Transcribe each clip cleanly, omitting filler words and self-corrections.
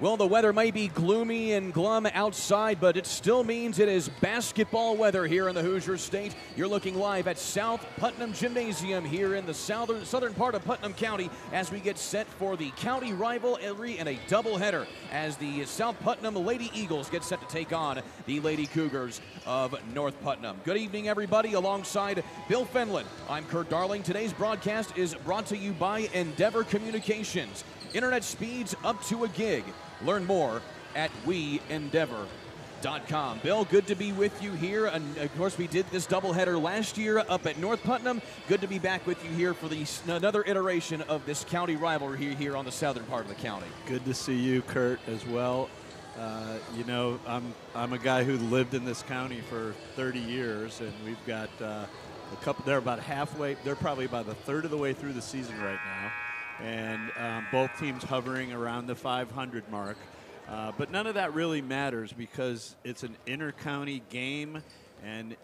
Well, the weather may be gloomy and glum outside, but it still means it is basketball weather here in the Hoosier State. You're looking live at South Putnam Gymnasium here in the southern part of Putnam County as we get set for the county rivalry and a doubleheader as the South Putnam Lady Eagles get set to take on the Lady Cougars of North Putnam. Good evening, everybody. Alongside Bill Fenlon, I'm Kurt Darling. Today's broadcast is brought to you by Endeavor Communications. Internet speeds up to a gig. Learn more at weendeavor.com. Bill, good to be with you here. And of course, we did this doubleheader last year up at North Putnam. Good to be back with you here for another iteration of this county rivalry here on the southern part of the county. Good to see you, Kurt, as well. You know, I'm a guy who lived in this county for 30 years, and we've got a couple. They're about halfway. They're probably about a third of the way through the season right now. And both teams hovering around the 500 mark. But none of that really matters because it's an inter-county game, and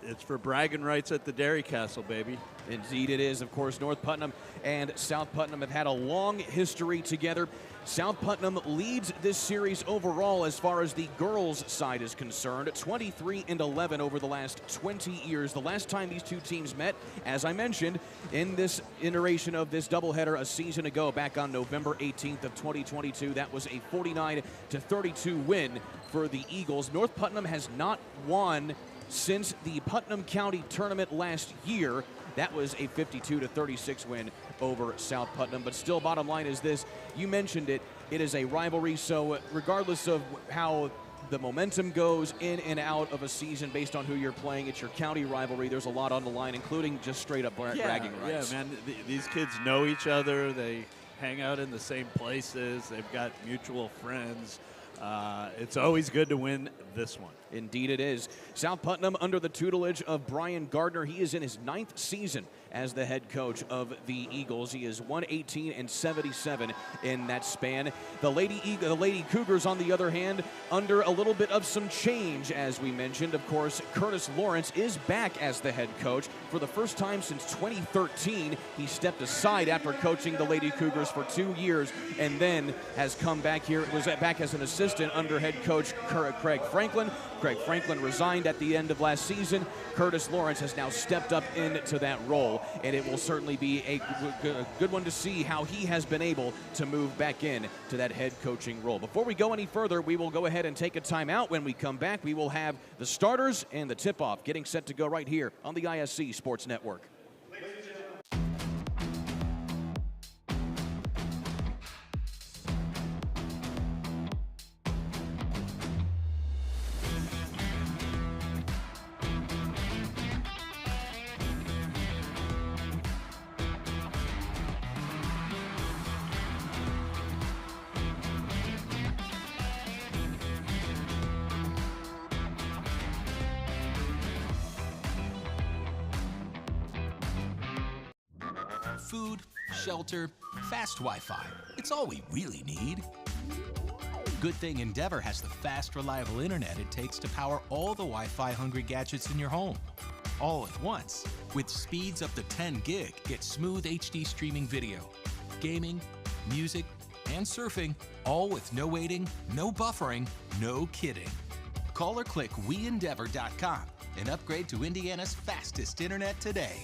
it's for bragging rights at the Dairy Castle, baby. Indeed it is. Of course, North Putnam and South Putnam have had a long history together. South Putnam leads this series overall as far as the girls' side is concerned, 23-11 over the last 20 years. The last time these two teams met, as I mentioned, in this iteration of this doubleheader a season ago, back on November 18th of 2022, that was a 49-32 win for the Eagles. North Putnam has not won since the Putnam County tournament last year. That was a 52-36 win over South Putnam. But still, bottom line is this. You mentioned it. It is a rivalry, so regardless of how the momentum goes in and out of a season based on who you're playing, it's your county rivalry. There's a lot on the line, including just straight-up bragging rights. Yeah, man. These kids know each other. They hang out in the same places. They've got mutual friends. It's always good to win this one. Indeed it is. South Putnam under the tutelage of Brian Gardner. He is in his 9th season as the head coach of the Eagles. He is 118-77 in that span. The Lady Cougars, on the other hand, under a little bit of some change, as we mentioned. Of course, Curtis Lawrence is back as the head coach for the first time since 2013. He stepped aside after coaching the Lady Cougars for 2 years and then has come back here. Was back as an assistant under head coach Craig Franklin. Craig Franklin resigned at the end of last season. Curtis Lawrence has now stepped up into that role, and it will certainly be a good one to see how he has been able to move back in to that head coaching role. Before we go any further, we will go ahead and take a timeout. When we come back, we will have the starters and the tip-off getting set to go right here on the ISC Sports Network. Food, shelter, fast Wi-Fi. It's all we really need. Good thing Endeavor has the fast, reliable internet it takes to power all the Wi-Fi hungry gadgets in your home. All at once. With speeds up to 10 gig, get smooth HD streaming video, gaming, music, and surfing, all with no waiting, no buffering, no kidding. Call or click weendeavor.com and upgrade to Indiana's fastest internet today.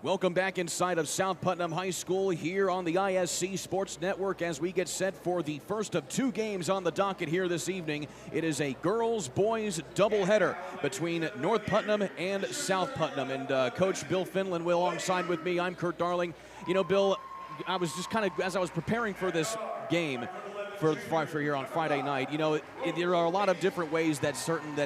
Welcome back inside of South Putnam High School here on the ISC Sports Network as we get set for the first of 2 games on the docket here this evening. It is a girls-boys doubleheader between North Putnam and South Putnam. And Coach Bill Finland will alongside with me. I'm Kurt Darling. You know, Bill, I was just kind of, as I was preparing for this game, for here on Friday night. You know, there are a lot of different ways that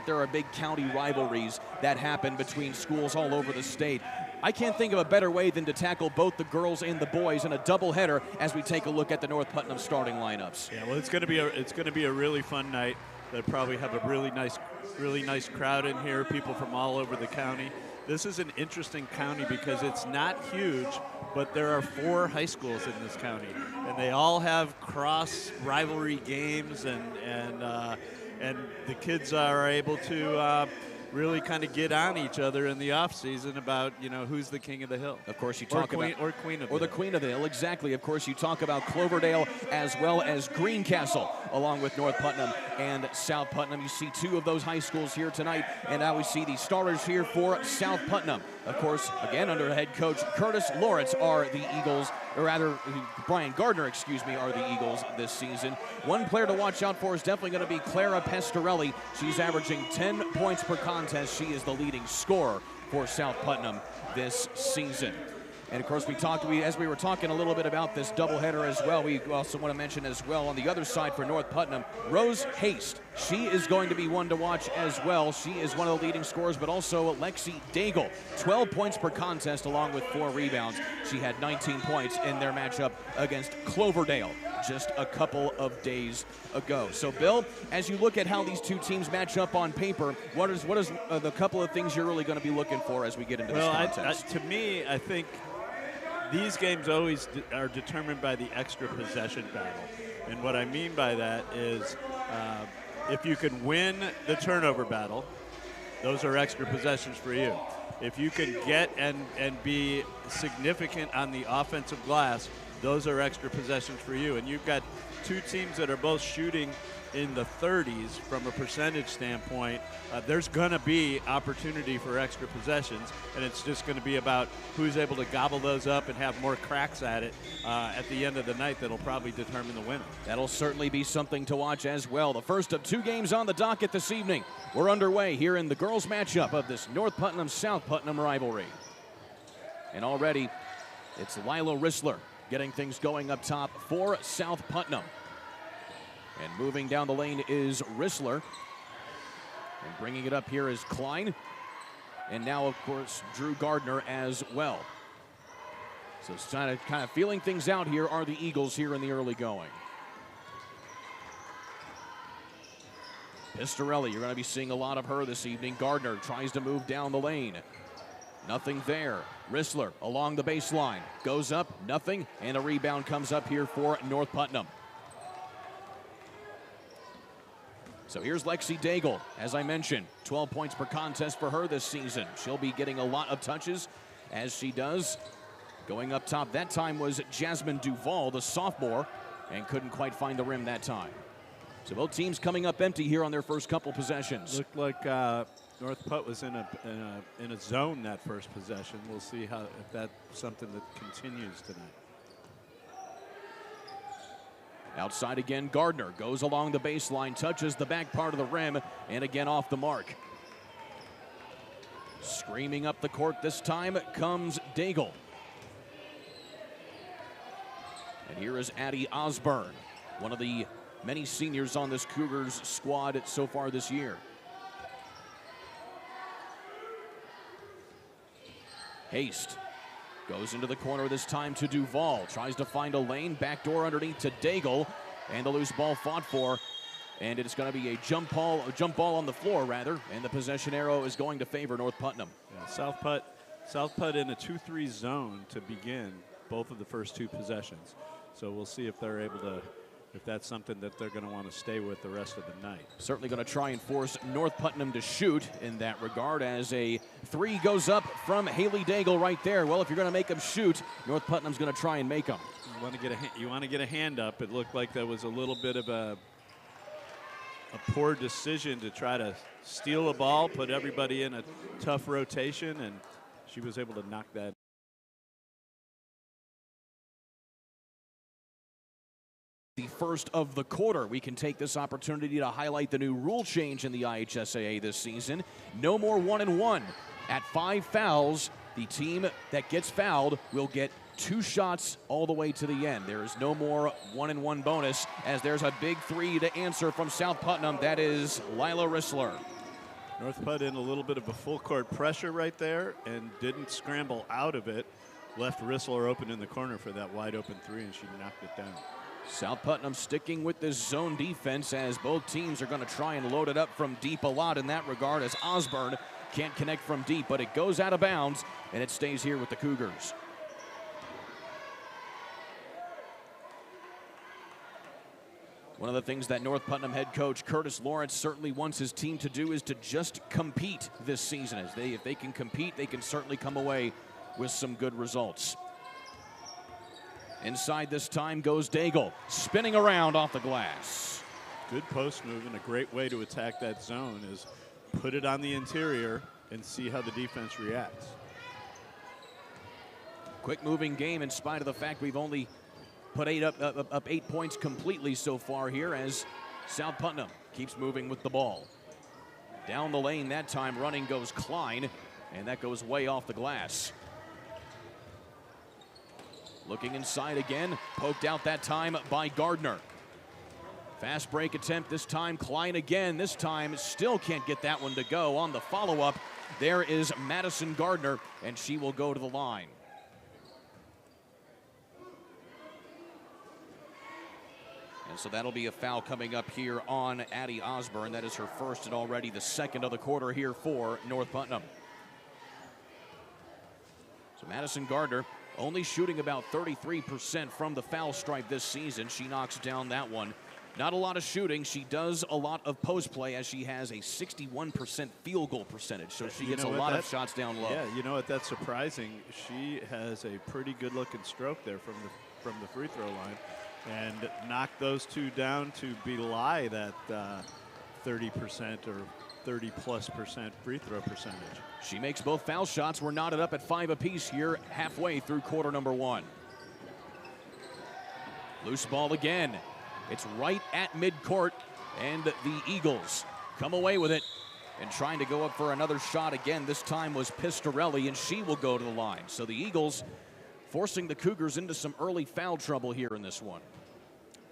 there are big county rivalries that happen between schools all over the state. I can't think of a better way than to tackle both the girls and the boys in a doubleheader as we take a look at the North Putnam starting lineups. Yeah, well, it's going to be a really fun night. They'll probably have a really nice crowd in here, people from all over the county. This is an interesting county because it's not huge, but there are 4 high schools in this county, and they all have cross rivalry games, and the kids are able to really kind of get on each other in the off season about, you know, who's the king of the hill. Of course, you talk queen of the queen of the hill. Exactly. Of course, you talk about Cloverdale as well as Greencastle, along with North Putnam and South Putnam. You see 2 of those high schools here tonight, and now we see the starters here for South Putnam. Of course, again, under head coach Curtis Lawrence are the Eagles, or rather, Brian Gardner, are the Eagles this season. One player to watch out for is definitely going to be Clara Pestarelli. She's averaging 10 points per contest. She is the leading scorer for South Putnam this season. And of course, as we were talking a little bit about this doubleheader as well, we also want to mention as well on the other side for North Putnam, Rose Haste. She is going to be one to watch as well. She is one of the leading scorers, but also Lexi Daigle, 12 points per contest along with 4 rebounds. She had 19 points in their matchup against Cloverdale just a couple of days ago. So, Bill, as you look at how these 2 teams match up on paper, what is the couple of things you're really going to be looking for as we get into this contest? To me, I think these games always are determined by the extra possession battle. And what I mean by that is if you can win the turnover battle, those are extra possessions for you. If you can get and be significant on the offensive glass, those are extra possessions for you. And you've got 2 teams that are both shooting in the 30s from a percentage standpoint. There's going to be opportunity for extra possessions, and it's just going to be about who's able to gobble those up and have more cracks at it at the end of the night that'll probably determine the winner. That'll certainly be something to watch as well. The first of 2 games on the docket this evening. We're underway here in the girls' matchup of this North Putnam-South Putnam rivalry. And already it's Lila Rissler getting things going up top for South Putnam. And moving down the lane is Rissler. And bringing it up here is Klein. And now, of course, Drew Gardner as well. So it's kind of feeling things out here are the Eagles here in the early going. Pistorelli, you're going to be seeing a lot of her this evening. Gardner tries to move down the lane. Nothing there. Rissler along the baseline. Goes up, nothing. And a rebound comes up here for North Putnam. So here's Lexi Daigle. As I mentioned, 12 points per contest for her this season. She'll be getting a lot of touches as she does. Going up top that time was Jasmine Duval, the sophomore, and couldn't quite find the rim that time. So both teams coming up empty here on their first couple possessions. Looked like North Putt was in a zone that first possession. We'll see if that's something that continues tonight. Outside again, Gardner goes along the baseline, touches the back part of the rim, and again off the mark. Screaming up the court this time comes Daigle. And here is Addie Osborne, one of the many seniors on this Cougars squad so far this year. Haste goes into the corner this time to Duval. Tries to find a lane. Backdoor underneath to Daigle. And the loose ball fought for. And it's going to be a jump ball on the floor, rather. And the possession arrow is going to favor North Putnam. Yeah, South Putt in a 2-3 zone to begin both of the first 2 possessions. So we'll see if they're able to, if that's something that they're going to want to stay with the rest of the night. Certainly going to try and force North Putnam to shoot in that regard, as a 3 goes up from Haley Daigle right there. Well, if you're going to make them shoot, North Putnam's going to try and make them. You want to get a hand up. It looked like there was a little bit of a poor decision to try to steal a ball, put everybody in a tough rotation, and she was able to knock that. The first of the quarter, we can take this opportunity to highlight the new rule change in the IHSAA this season. No more 1-and-1. At 5 fouls, the team that gets fouled will get 2 shots all the way to the end. There is no more 1-and-1 bonus, as there's a big 3 to answer from South Putnam. That is Lila Rissler. North Putt in a little bit of a full court pressure right there and didn't scramble out of it. Left Rissler open in the corner for that wide open three, and she knocked it down. South Putnam sticking with this zone defense as both teams are going to try and load it up from deep a lot in that regard, as Osborne can't connect from deep, but it goes out of bounds and it stays here with the Cougars. One of the things that North Putnam head coach Curtis Lawrence certainly wants his team to do is to just compete this season. If they can compete, they can certainly come away with some good results. Inside this time goes Daigle, spinning around off the glass. Good post move, and a great way to attack that zone is put it on the interior and see how the defense reacts. Quick moving game in spite of the fact we've only put up 8 points completely so far here, as South Putnam keeps moving with the ball. Down the lane that time running goes Klein, and that goes way off the glass. Looking inside again, poked out that time by Gardner. Fast break attempt this time, Klein again. This time still can't get that one to go. On the follow-up, there is Madison Gardner, and she will go to the line. And so that'll be a foul coming up here on Addie Osborne. That is her first and already the second of the quarter here for North Putnam. So Madison Gardner only shooting about 33% from the foul stripe this season. She knocks down that one. Not a lot of shooting. She does a lot of post play, as she has a 61% field goal percentage. So she gets a lot of shots down low. Yeah, you know what? That's surprising. She has a pretty good looking stroke there from the free throw line, and knocked those two down to belie that 30% or 30+% free throw percentage. She makes both foul shots. We're knotted up at 5 apiece here halfway through quarter number 1. Loose ball again. It's right at midcourt, and the Eagles come away with it. And trying to go up for another shot again, this time was Pistorelli, and she will go to the line. So the Eagles forcing the Cougars into some early foul trouble here in this one.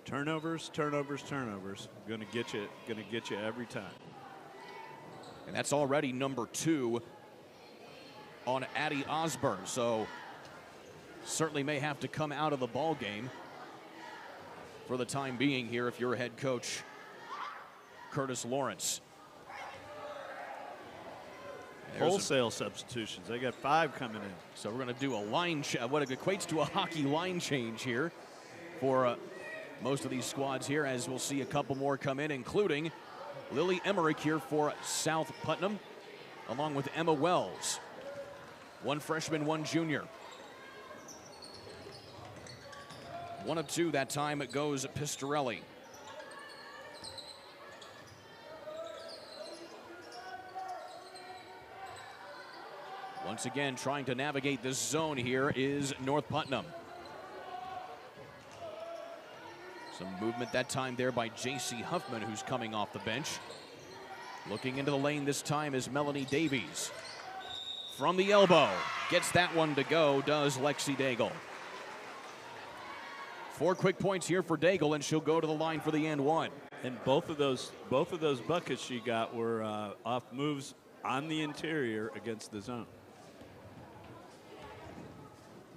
Turnovers, turnovers, turnovers. Gonna get you every time. And that's already number 2 on Addie Osborne. So certainly may have to come out of the ball game for the time being here if you're head coach Curtis Lawrence. Wholesale substitutions. They got 5 coming in. So we're going to do a line, what equates to a hockey line change here for most of these squads here, as we'll see a couple more come in, including Lily Emmerich here for South Putnam, along with Emma Wells. 1 freshman, 1 junior. 1 of 2 that time. It goes Pistorelli. Once again, trying to navigate this zone here is North Putnam. Some movement that time there by J.C. Huffman, who's coming off the bench. Looking into the lane this time is Melanie Davies. From the elbow, gets that one to go, does Lexi Daigle. 4 quick points here for Daigle, and she'll go to the line for the and 1. And both of those buckets she got were off moves on the interior against the zone.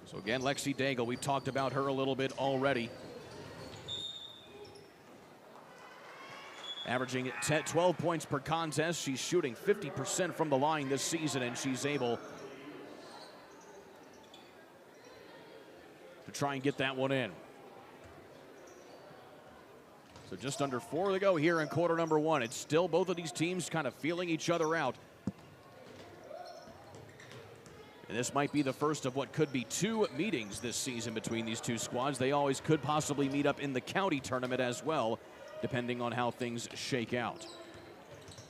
So again, Lexi Daigle, we've talked about her a little bit already. Averaging 12 points per contest. She's shooting 50% from the line this season, and she's able to try and get that one in. So just under 4 to go here in quarter number 1. It's still both of these teams kind of feeling each other out. And this might be the first of what could be 2 meetings this season between these 2 squads. They always could possibly meet up in the county tournament as well, depending on how things shake out.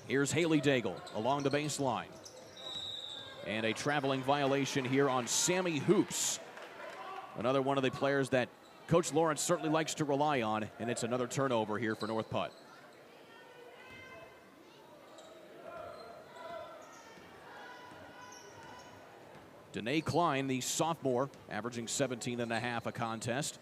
Here's Haley Daigle along the baseline. And a traveling violation here on Sammy Hoops. Another one of the players that Coach Lawrence certainly likes to rely on, and it's another turnover here for North Putt. Danae Klein, the sophomore, averaging 17.5 a contest.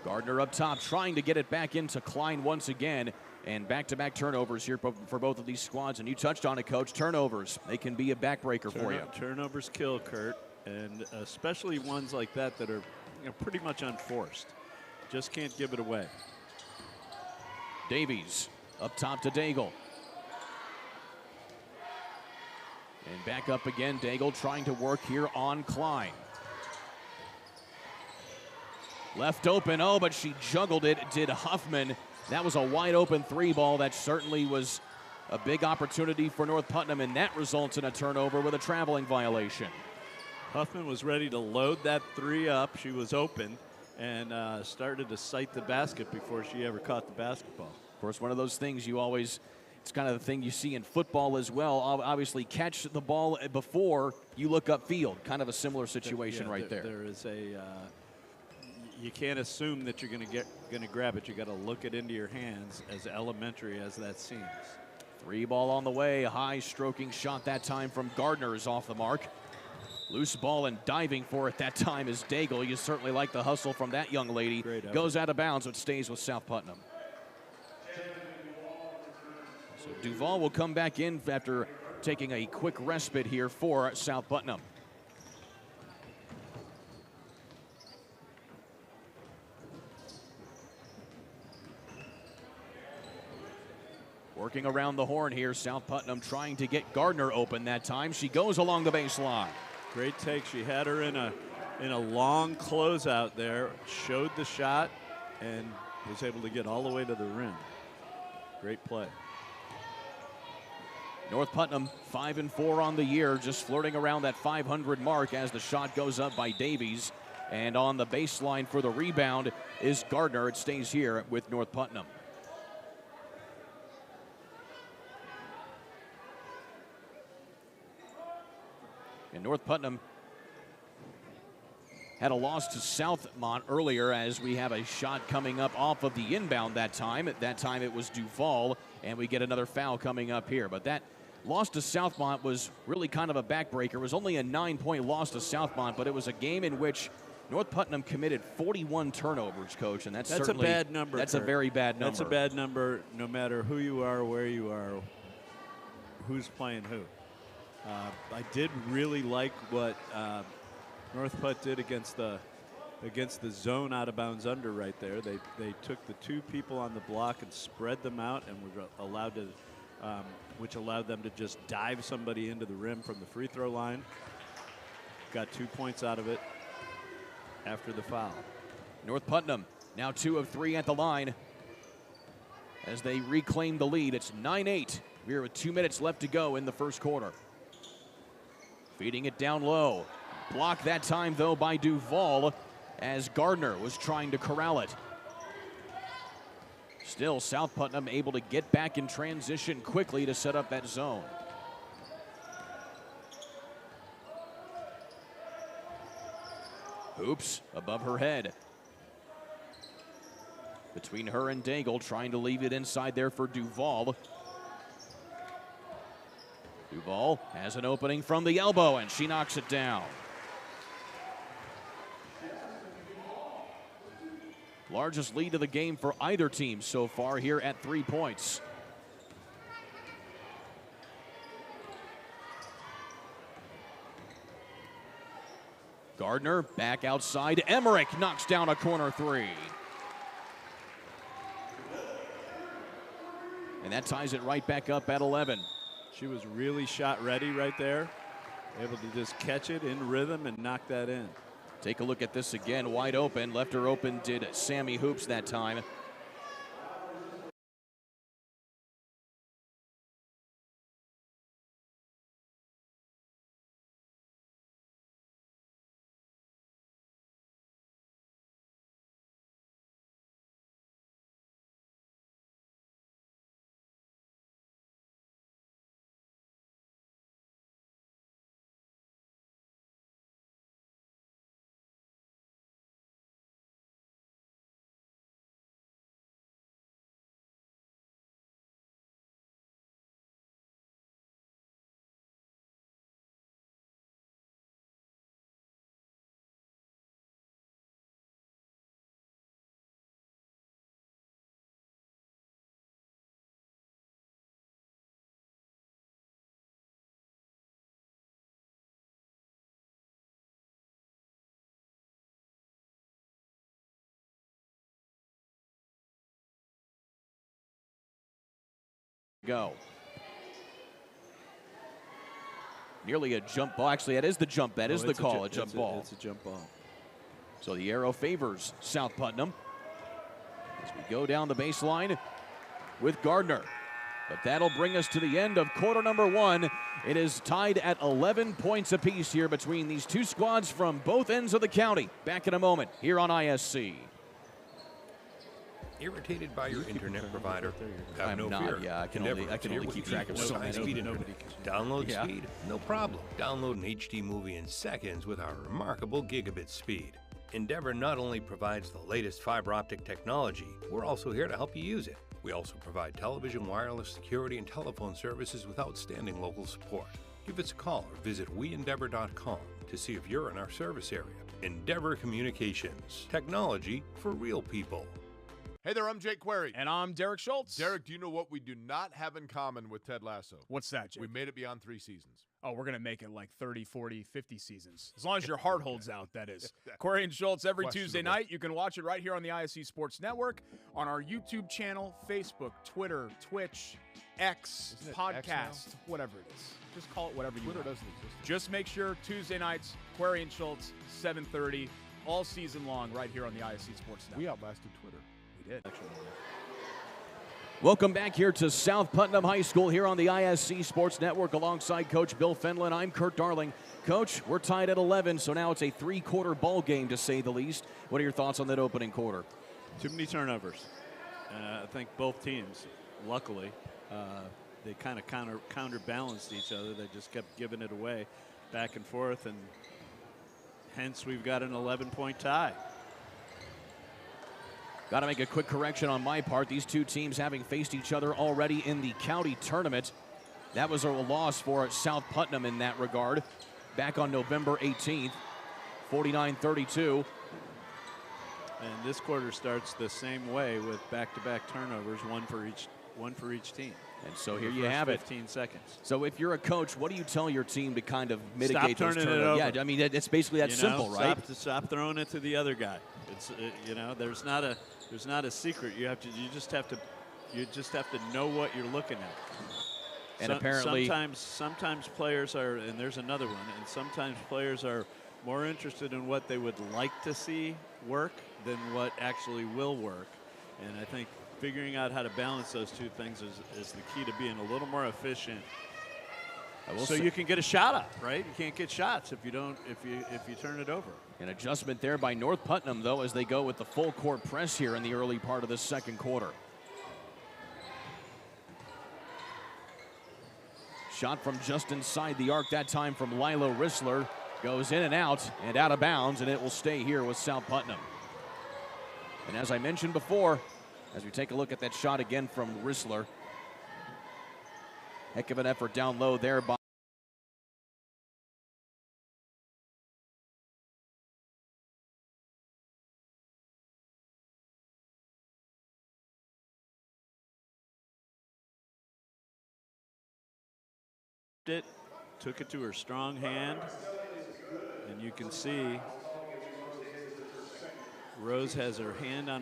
Gardner up top trying to get it back into Klein once again, And back-to-back turnovers here for both of these squads. And you touched on it, Coach. Turnovers, they can be a backbreaker for you. Turnovers kill, Kurt, and especially ones like that are pretty much unforced. Just can't give it away. Davies up top to Daigle. And back up again, Daigle trying to work here on Klein. Left open, oh, but she juggled it, did Huffman. That was a wide open three ball. That certainly was a big opportunity for North Putnam, and that results in a turnover with a traveling violation. Huffman was ready to load that three up. She was open and started to sight the basket before she ever caught the basketball. Of course, one of those things you always, it's kind of the thing you see in football as well. Obviously, catch the ball before you look upfield. Kind of a similar situation right there. There is a, you can't assume that you're going to grab it. You got to look it into your hands, as elementary as that seems. Three ball on the way. High stroking shot that time from Gardner is off the mark. Loose ball and diving for it that time is Daigle. You certainly like the hustle from that young lady. Goes out of bounds, but stays with South Putnam. So Duval will come back in after taking a quick respite here for South Putnam. Working around the horn here, South Putnam trying to get Gardner open that time. She goes along the baseline. Great take. She had her in a long closeout there, showed the shot, and was able to get all the way to the rim. Great play. North Putnam 5-4 on the year, just flirting around that 500 mark as the shot goes up by Davies. And on the baseline for the rebound is Gardner. It stays here with North Putnam. And North Putnam had a loss to Southmont earlier, as we have a shot coming up off of the inbound that time. At that time it was Duval, and we get another foul coming up here. But that loss to Southmont was really kind of a backbreaker. It was only a 9-point loss to Southmont, but it was a game in which North Putnam committed 41 turnovers, Coach, and that's certainly a bad number. That's Kurt. A very bad number. That's a bad number, no matter who you are, where you are, who's playing who. I did really like what North Putt did against the zone out of bounds under right there. They took the two people on the block and spread them out, and were allowed to, which allowed them to just dive somebody into the rim from the free throw line. Got 2 points out of it after the foul. North Putnam now 2 of 3 at the line as they reclaim the lead. It's 9-8. We're with 2 minutes left to go in the first quarter. Feeding it down low. Blocked that time, though, by Duval as Gardner was trying to corral it. Still, South Putnam able to get back in transition quickly to set up that zone. Hoops above her head. Between her and Daigle, trying to leave it inside there for Duval. Duval has an opening from the elbow, and she knocks it down. Largest lead of the game for either team so far here at 3 points. Gardner back outside. Emmerich knocks down a corner three. And that ties it right back up at 11. She was really shot ready right there. Able to just catch it in rhythm and knock that in. Take a look at this again, wide open. Left her open did Sammy Hoops that time. Go. Nearly a jump ball. Actually, that is the jump. That is the call, a jump ball. It's a jump ball. So the arrow favors South Putnam as we go down the baseline with Gardner. But that'll bring us to the end of quarter number one. It is tied at 11 points apiece here between these two squads from both ends of the county. Back in a moment here on ISC. Irritated by your internet provider? I'm no not. fear. Yeah, I can only keep track of so many. Speed internet. Download speed? No problem. Download an HD movie in seconds with our remarkable gigabit speed. Endeavor not only provides the latest fiber optic technology, we're also here to help you use it. We also provide television, wireless, security, and telephone services with outstanding local support. Give us a call or visit weendeavor.com to see if you're in our service area. Endeavor Communications. Technology for real people. Hey there, I'm Jake Query. And I'm Derek Schultz. Derek, do you know what we do not have in common with Ted Lasso? What's that, Jake? We made it beyond 3 seasons. Oh, we're going to make it like 30, 40, 50 seasons. As long as your heart holds out, that is. Query and Schultz every Tuesday night. You can watch it right here on the ISC Sports Network, on our YouTube channel, Facebook, Twitter, Twitch, X, podcast, whatever it is. Just call it whatever you want. Twitter doesn't exist. Just make sure Tuesday nights, Query and Schultz, 7:30, all season long right here on the ISC Sports Network. We outlasted Twitter. We did. Welcome back here to South Putnam High School here on the ISC Sports Network alongside Coach Bill Fenlon. I'm Kurt Darling. Coach, we're tied at 11, so now it's a 3-quarter ball game to say the least. What are your thoughts on that opening quarter? Too many turnovers. I think both teams, luckily, they kind of counterbalanced each other. They just kept giving it away back and forth, and hence we've got an 11-point tie. Got to make a quick correction on my part. These two teams having faced each other already in the county tournament. That was a loss for South Putnam in that regard back on November 18th, 49-32. And this quarter starts the same way with back-to-back turnovers, one for each team. And so here you have it. 15 seconds. So if you're a coach, what do you tell your team to kind of mitigate those turning it turnovers? over. Yeah, I mean, it's basically that simple, right? Stop throwing it to the other guy. It's there's not a secret. You just have to know what you're looking at. And apparently sometimes players are, and there's another one, and sometimes players are more interested in what they would like to see work than what actually will work. And I think figuring out how to balance those two things is the key to being a little more efficient. So you can get a shot up, right? You can't get shots if you turn it over. An adjustment there by North Putnam, though, as they go with the full court press here in the early part of the second quarter. Shot from just inside the arc, that time from Lilo Rissler. Goes in and out of bounds, and it will stay here with South Putnam. And as I mentioned before, as we take a look at that shot again from Rissler, heck of an effort down low there by took it to her strong hand, and you can see Rose has her hand on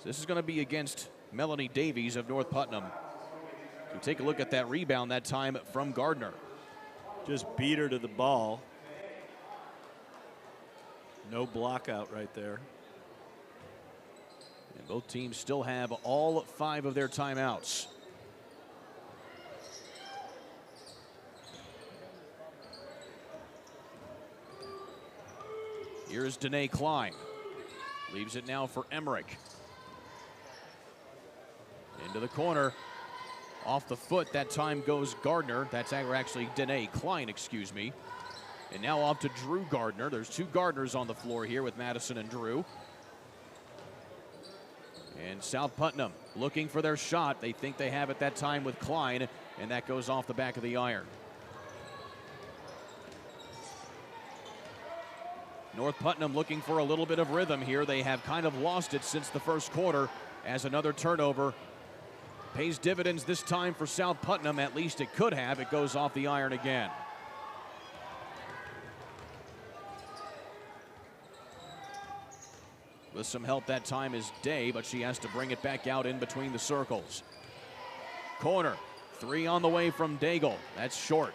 So this is going to be against Melanie Davies of North Putnam. You take a look at that rebound that time from Gardner. just beat her to the ball. No block out right there. And both teams still have all 5 of their timeouts. Here's Danae Klein. Leaves it now for Emmerich. Into the corner. Off the foot, that time goes Gardner. That's actually Danae Klein, excuse me. And now off to Drew Gardner. There's 2 Gardners on the floor here with Madison and Drew. And South Putnam looking for their shot. They think they have it that time with Klein, and that goes off the back of the iron. North Putnam looking for a little bit of rhythm here. They have kind of lost it since the first quarter, as another turnover pays dividends this time for South Putnam. At least it could have. It goes off the iron again. With some help that time is Day, but she has to bring it back out in between the circles. Corner, 3 on the way from Daigle. That's short.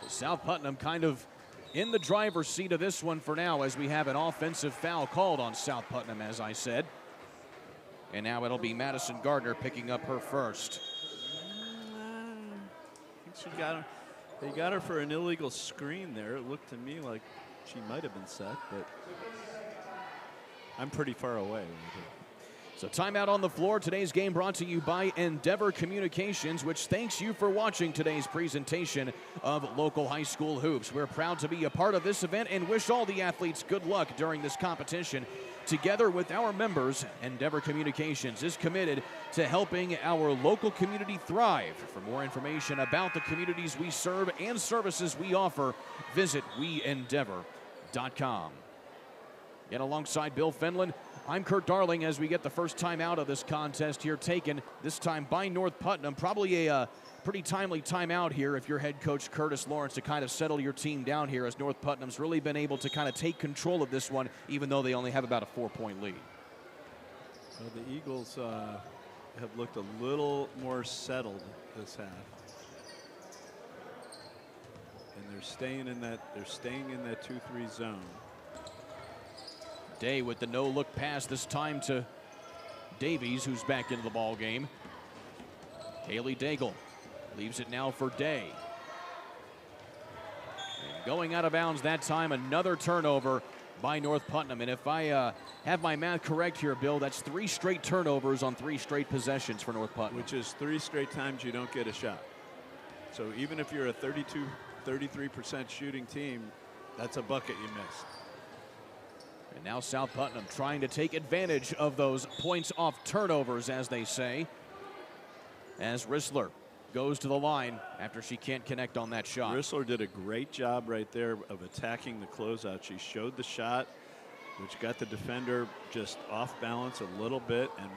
So South Putnam kind of in the driver's seat of this one for now, as we have an offensive foul called on South Putnam, as I said. And now it'll be Madison Gardner picking up her first. She got her. They got her for an illegal screen there. It looked to me like she might have been set, but I'm pretty far away. So timeout on the floor. Today's game brought to you by Endeavor Communications, which thanks you for watching today's presentation of local high school hoops. We're proud to be a part of this event and wish all the athletes good luck during this competition. Together with our members, Endeavor Communications is committed to helping our local community thrive. For more information about the communities we serve and services we offer, visit weendeavor.com. And alongside Bill Fenlon, I'm Kurt Darling as we get the first time out of this contest here taken, this time by North Putnam. Probably a pretty timely timeout here if you're head coach Curtis Lawrence, to kind of settle your team down here, as North Putnam's really been able to kind of take control of this one, even though they only have about a 4-point lead. Well, the Eagles have looked a little more settled this half. And they're staying in that 2-3 zone. Day with the no-look pass this time to Davies, who's back into the ball game. Haley Daigle leaves it now for Day. And going out of bounds that time, another turnover by North Putnam. And if I have my math correct here, Bill, that's 3 straight turnovers on 3 straight possessions for North Putnam. Which is 3 straight times you don't get a shot. So even if you're a 33% shooting team, that's a bucket you missed. And now South Putnam trying to take advantage of those points off turnovers, as they say, as Rissler goes to the line after she can't connect on that shot. Rissler did a great job right there of attacking the closeout. She showed the shot, which got the defender just off balance a little bit, and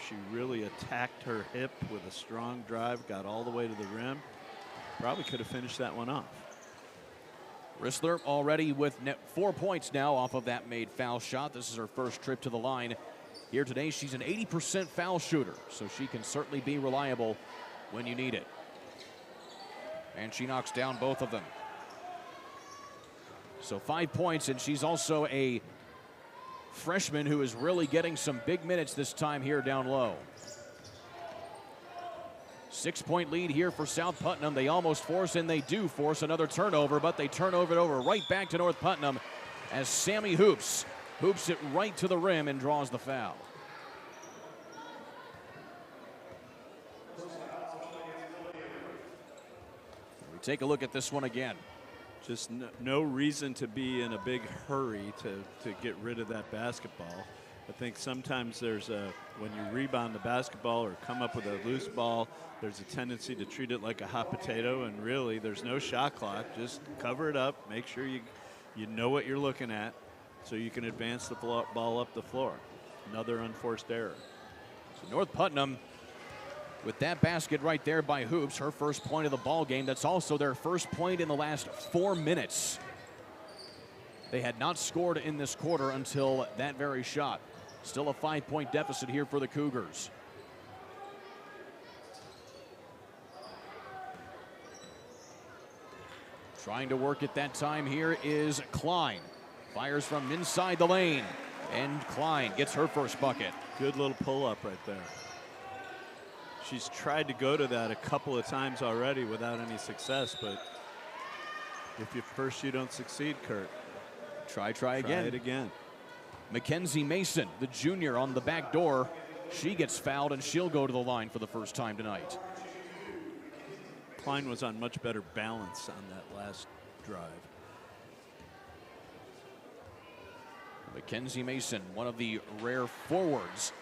she really attacked her hip with a strong drive, got all the way to the rim. Probably could have finished that one off. Rissler already with 4 points now off of that made foul shot. This is her first trip to the line here today. She's an 80% foul shooter, so she can certainly be reliable when you need it. And she knocks down both of them. So 5 points, and she's also a freshman who is really getting some big minutes this time here down low. 6-point lead here for South Putnam. They almost force, and they do force another turnover, but they turn it over right back to North Putnam as Sammy hoops it right to the rim and draws the foul. We take a look at this one again. Just no reason to be in a big hurry to get rid of that basketball. I think sometimes there's when you rebound the basketball or come up with a loose ball, there's a tendency to treat it like a hot potato, and really there's no shot clock. Just cover it up, make sure you know what you're looking at so you can advance the ball up the floor. Another unforced error. So North Putnam with that basket right there by Hoops, her first point of the ball game. That's also their first point in the last 4 minutes. They had not scored in this quarter until that very shot. Still a 5-point deficit here for the Cougars. Trying to work at that time here is Klein. Fires from inside the lane. And Klein gets her first bucket. Good little pull-up right there. She's tried to go to that a couple of times already without any success, but if you first you don't succeed, Kurt. Try again. Try it again. Mackenzie Mason, the junior, on the back door. She gets fouled, and she'll go to the line for the first time tonight. Klein was on much better balance on that last drive. Mackenzie Mason, one of the rare forwards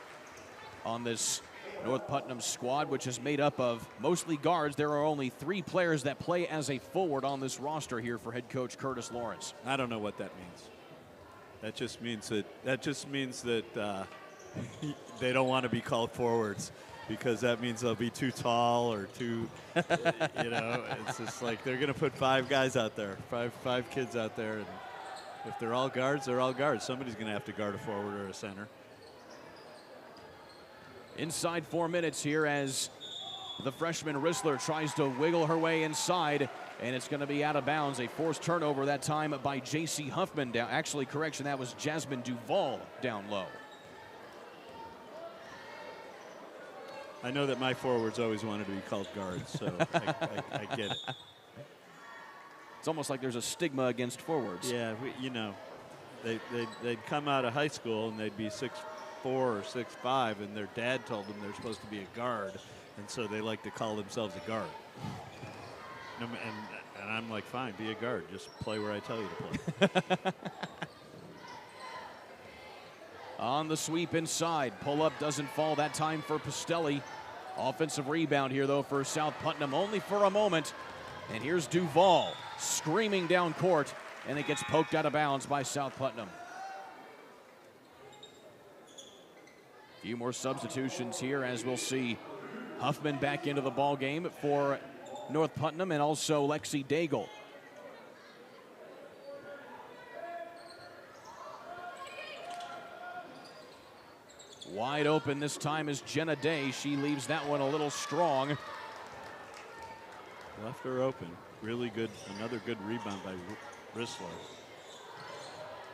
on this North Putnam squad, which is made up of mostly guards. There are only 3 players that play as a forward on this roster here for head coach Curtis Lawrence. I don't know what that means. That just means that they don't want to be called forwards, because that means they'll be too tall or too, it's just like they're going to put 5 guys out there, five kids out there, and if they're all guards, they're all guards. Somebody's going to have to guard a forward or a center. Inside 4 minutes here as the freshman Rissler tries to wiggle her way inside, and it's going to be out of bounds. A forced turnover that time by J.C. Huffman. Actually, correction, that was Jasmine Duvall down low. I know that my forwards always wanted to be called guards, so I get it. It's almost like there's a stigma against forwards. Yeah, they'd come out of high school and they'd be 6'4" or 6'5", and their dad told them they're supposed to be a guard, and so they like to call themselves a guard. And I'm like, fine, be a guard. Just play where I tell you to play. On the sweep inside. Pull-up doesn't fall that time for Pastelli. Offensive rebound here, though, for South Putnam, only for a moment. And here's Duvall screaming down court, and it gets poked out of bounds by South Putnam. A few more substitutions here, as we'll see Huffman back into the ball game for North Putnam, and also Lexi Daigle. Wide open this time is Jenna Day. She leaves that one a little strong. Left her open. Really good. Another good rebound by Rissler.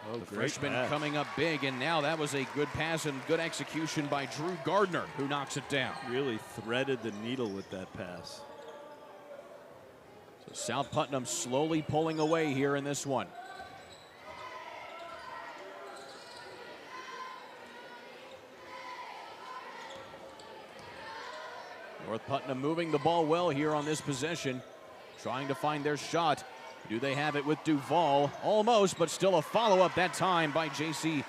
Oh, the great freshman pass. coming up big, and now that was a good pass and good execution by Drew Gardner, who knocks it down. Really threaded the needle with that pass. So South Putnam slowly pulling away here in this one. North Putnam moving the ball well here on this possession, trying to find their shot. Do they have it with Duvall? Almost, but still a follow-up that time by Jenna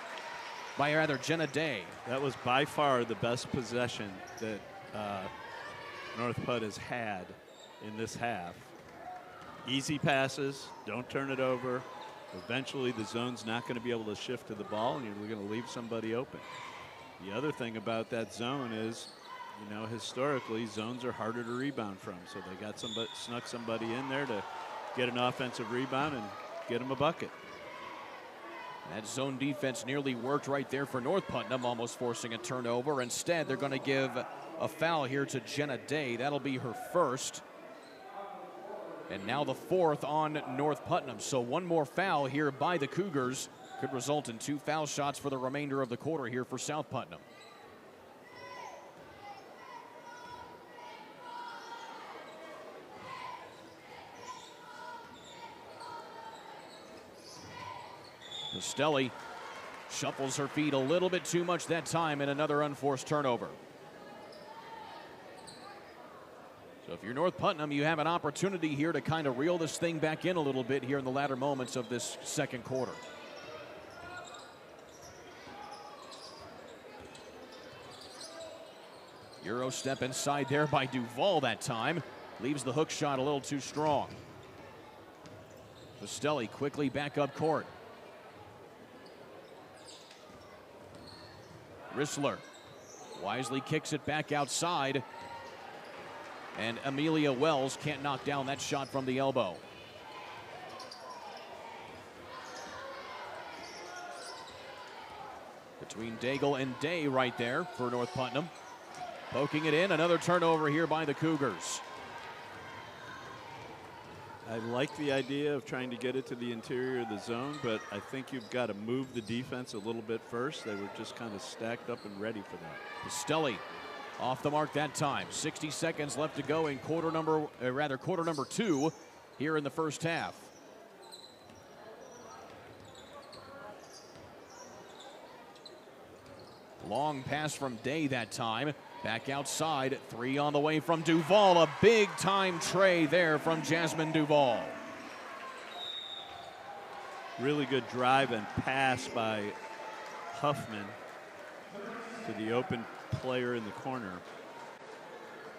Day. That was by far the best possession that North Put has had in this half. Easy passes, don't turn it over. Eventually the zone's not going to be able to shift to the ball, and you're going to leave somebody open. The other thing about that zone is, historically, zones are harder to rebound from. So they got snuck somebody in there to get an offensive rebound and get them a bucket. That zone defense nearly worked right there for North Putnam, almost forcing a turnover. Instead, they're going to give a foul here to Jenna Day. That'll be her first. And now the 4th on North Putnam. So one more foul here by the Cougars could result in 2 foul shots for the remainder of the quarter here for South Putnam. Pastelli shuffles her feet a little bit too much that time, and another unforced turnover. So if you're North Putnam, you have an opportunity here to kind of reel this thing back in a little bit here in the latter moments of this second quarter. Euro step inside there by Duvall that time. Leaves the hook shot a little too strong. Pastelli quickly back up court. Rissler wisely kicks it back outside. And Amelia Wells can't knock down that shot from the elbow. between Daigle and Day right there for North Putnam. Poking it in, another turnover here by the Cougars. I like the idea of trying to get it to the interior of the zone, but I think you've got to move the defense a little bit first. They were just kind of stacked up and ready for that. Pastelli off the mark that time. 60 seconds left to go in quarter number 2 here in the first half. Long pass from Day that time. Back outside, 3 on the way from Duval. A big time tray there from Jasmine Duval. Really good drive and pass by Huffman to the open player in the corner.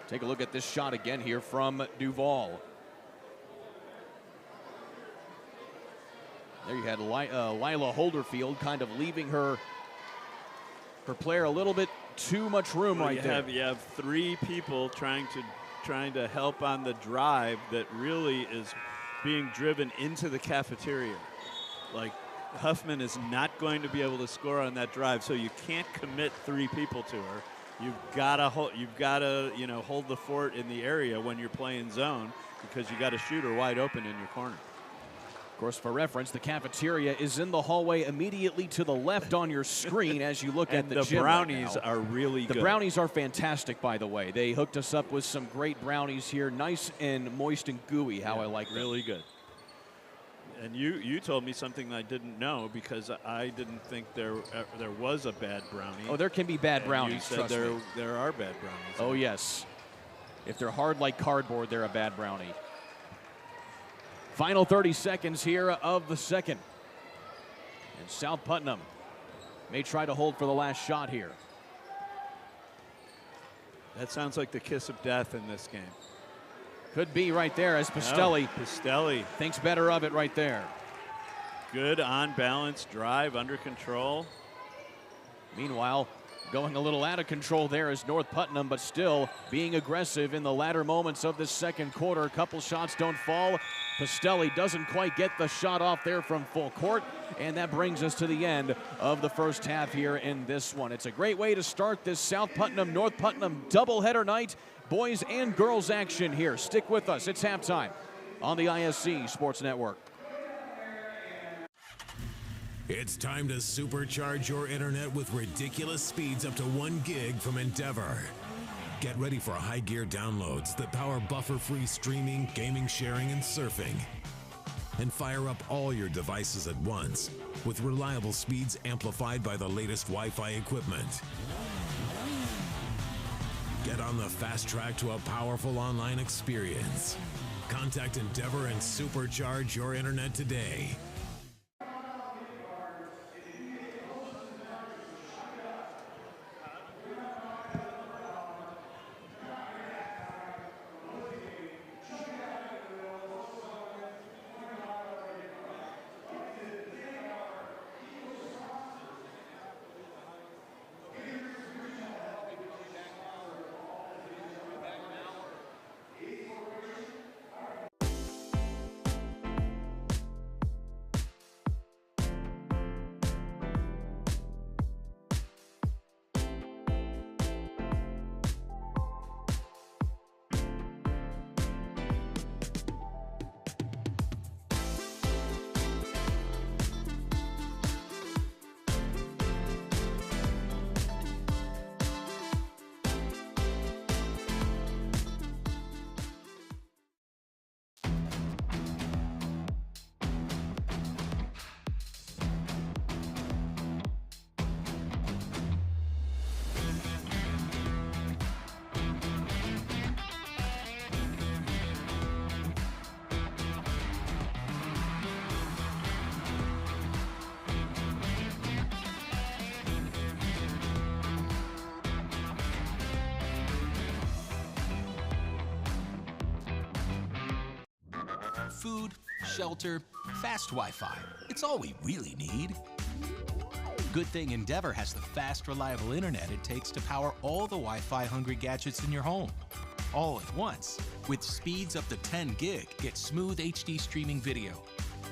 Take a look at this shot again here from Duval. There you had Lila Holderfield kind of leaving her player a little bit too much room right there. You have 3 people trying to help on the drive that really is being driven into the cafeteria. Like, Huffman is not going to be able to score on that drive, so you can't commit 3 people to her. You've got to hold the fort in the area when you're playing zone, because you got to shoot her wide open in your corner. Of course, for reference, the cafeteria is in the hallway immediately to the left on your screen as you look at the gym. The brownies are really good. The brownies are fantastic, by the way. They hooked us up with some great brownies here. Nice and moist and gooey, how I like them. Really good. And you told me something I didn't know, because I didn't think there was a bad brownie. Oh, there can be bad brownies, you said there are bad brownies. Oh, yes. If they're hard like cardboard, they're a bad brownie. Final 30 seconds here of the second. And South Putnam may try to hold for the last shot here. That sounds like the kiss of death in this game. Could be right there as Pastelli thinks better of it right there. Good on-balance drive, under control. Meanwhile, going a little out of control there is North Putnam, but still being aggressive in the latter moments of this second quarter. A couple shots don't fall. Pastelli doesn't quite get the shot off there from full court, and that brings us to the end of the first half here in this one. It's a great way to start this South Putnam, North Putnam doubleheader night. Boys and girls action here. Stick with us. It's halftime on the ISC Sports Network. It's time to supercharge your internet with ridiculous speeds up to 1 gig from Endeavor. Get ready for high gear downloads that power buffer-free streaming, gaming, sharing, and surfing. And fire up all your devices at once with reliable speeds amplified by the latest Wi-Fi equipment. Get on the fast track to a powerful online experience. Contact Endeavor and supercharge your internet today. Food, shelter, fast Wi-Fi. It's all we really need. Good thing Endeavor has the fast, reliable internet it takes to power all the Wi-Fi hungry gadgets in your home. All at once. With speeds up to 10 gig, get smooth HD streaming video,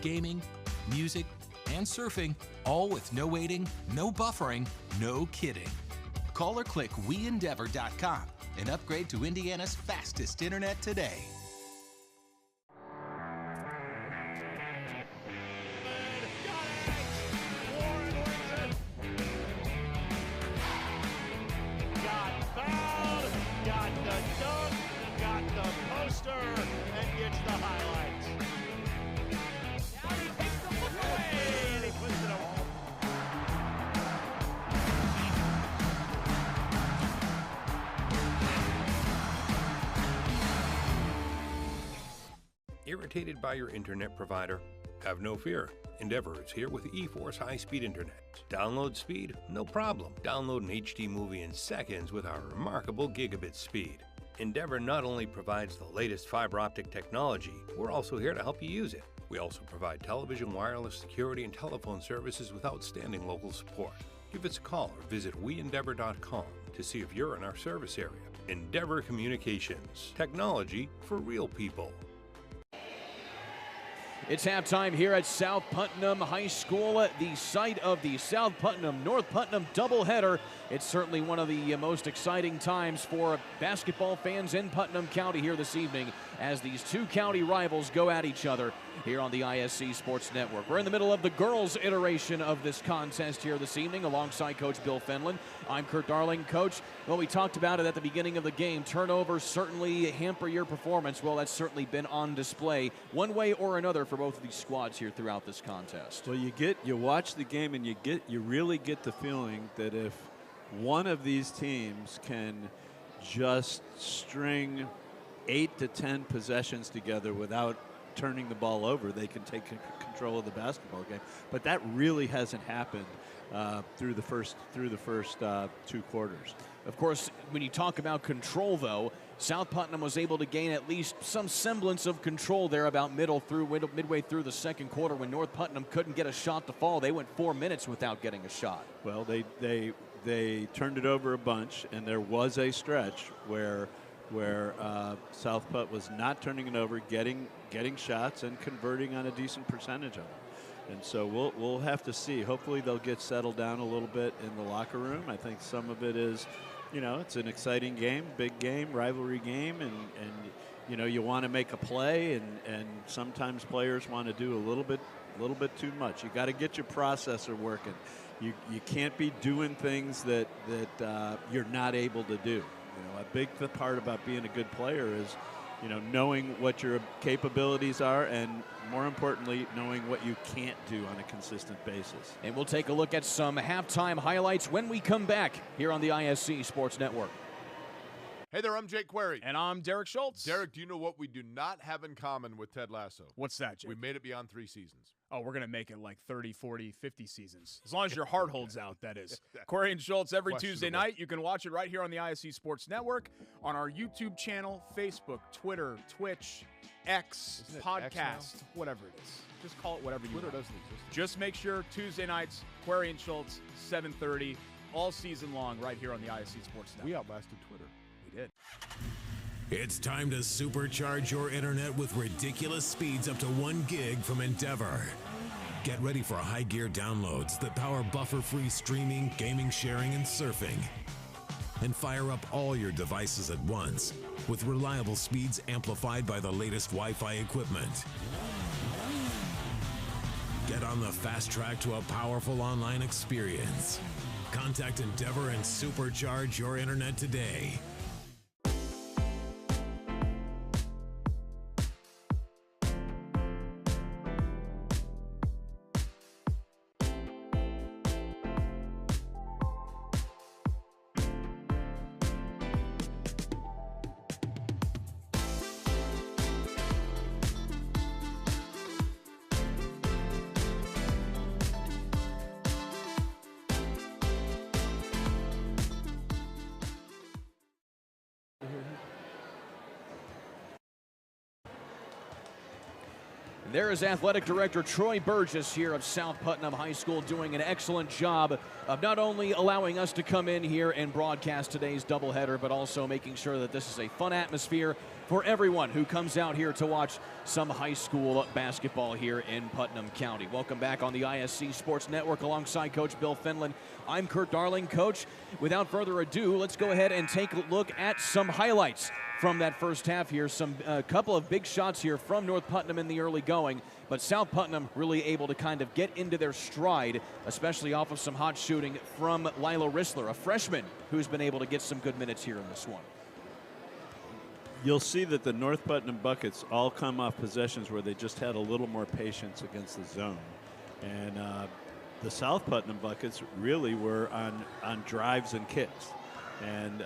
gaming, music, and surfing, all with no waiting, no buffering, no kidding. Call or click WeEndeavor.com and upgrade to Indiana's fastest internet today. Got the dunk, got the poster, and gets the highlights. Now he takes the look away, and he puts it away. Irritated by your internet provider? Have no fear. Endeavor is here with eForce high-speed internet. Download speed? No problem. Download an HD movie in seconds with our remarkable gigabit speed. Endeavor not only provides the latest fiber optic technology, we're also here to help you use it. We also provide television, wireless, security, and telephone services with outstanding local support. Give us a call or visit WeEndeavor.com to see if you're in our service area. Endeavor Communications. Technology for real people. It's halftime here at South Putnam High School, the site of the South Putnam-North Putnam doubleheader. It's certainly one of the most exciting times for basketball fans in Putnam County here this evening as these two county rivals go at each other here on the ISC Sports Network. We're in the middle of the girls' iteration of this contest here this evening alongside Coach Bill Fenlon. I'm Kurt Darling. Coach, well, we talked about it at the beginning of the game. Turnovers certainly hamper your performance. Well, that's certainly been on display one way or another for both of these squads here throughout this contest. Well, you watch the game and you really get the feeling that if one of these teams can just string 8 to 10 possessions together without turning the ball over, they can take control of the basketball game. But that really hasn't happened through the first 2 quarters. Of course, when you talk about control, though, South Putnam was able to gain at least some semblance of control there about midway through the second quarter when North Putnam couldn't get a shot to fall. They went 4 minutes without getting a shot. Well, they turned it over a bunch, and there was a stretch where South Putt was not turning it over, getting shots and converting on a decent percentage of them. And so we'll have to see. Hopefully they'll get settled down a little bit in the locker room. I think some of it is, it's an exciting game, big game, rivalry game, and you want to make a play, and sometimes players want to do a little bit too much. You got to get your processor working. You can't be doing things that you're not able to do. A big part about being a good player is, knowing what your capabilities are, and more importantly, knowing what you can't do on a consistent basis. And we'll take a look at some halftime highlights when we come back here on the ISC Sports Network. Hey there, I'm Jake Query. And I'm Derek Schultz. Derek, do you know what we do not have in common with Ted Lasso? What's that, Jake? We made it beyond 3 seasons. Oh, we're going to make it like 30, 40, 50 seasons. As long as your heart holds out, that is. Query and Schultz every Tuesday night. You can watch it right here on the ISC Sports Network, on our YouTube channel, Facebook, Twitter, Twitch, X, podcast, whatever it is. Just call it whatever you want. Twitter doesn't exist. Just make sure Tuesday nights, Query and Schultz, 7:30, all season long right here on the ISC Sports Network. We outlasted Twitter. We did. It's time to supercharge your internet with ridiculous speeds up to 1 gig from Endeavor. Get ready for high gear downloads that power buffer-free streaming, gaming, sharing, and surfing. And fire up all your devices at once with reliable speeds amplified by the latest Wi-Fi equipment. Get on the fast track to a powerful online experience. Contact Endeavor and supercharge your internet today. There is Athletic Director Troy Burgess here of South Putnam High School doing an excellent job of not only allowing us to come in here and broadcast today's doubleheader, but also making sure that this is a fun atmosphere for everyone who comes out here to watch some high school basketball here in Putnam County. Welcome back on the ISC Sports Network alongside Coach Bill Finland. I'm Kurt Darling. Coach, without further ado, let's go ahead and take a look at some highlights from that first half here. A couple of big shots here from North Putnam in the early going, but South Putnam really able to kind of get into their stride, especially off of some hot shooting from Lilo Rissler, a freshman who's been able to get some good minutes here in this one. You'll see that the North Putnam buckets all come off possessions where they just had a little more patience against the zone. And the South Putnam buckets really were on drives and kicks. And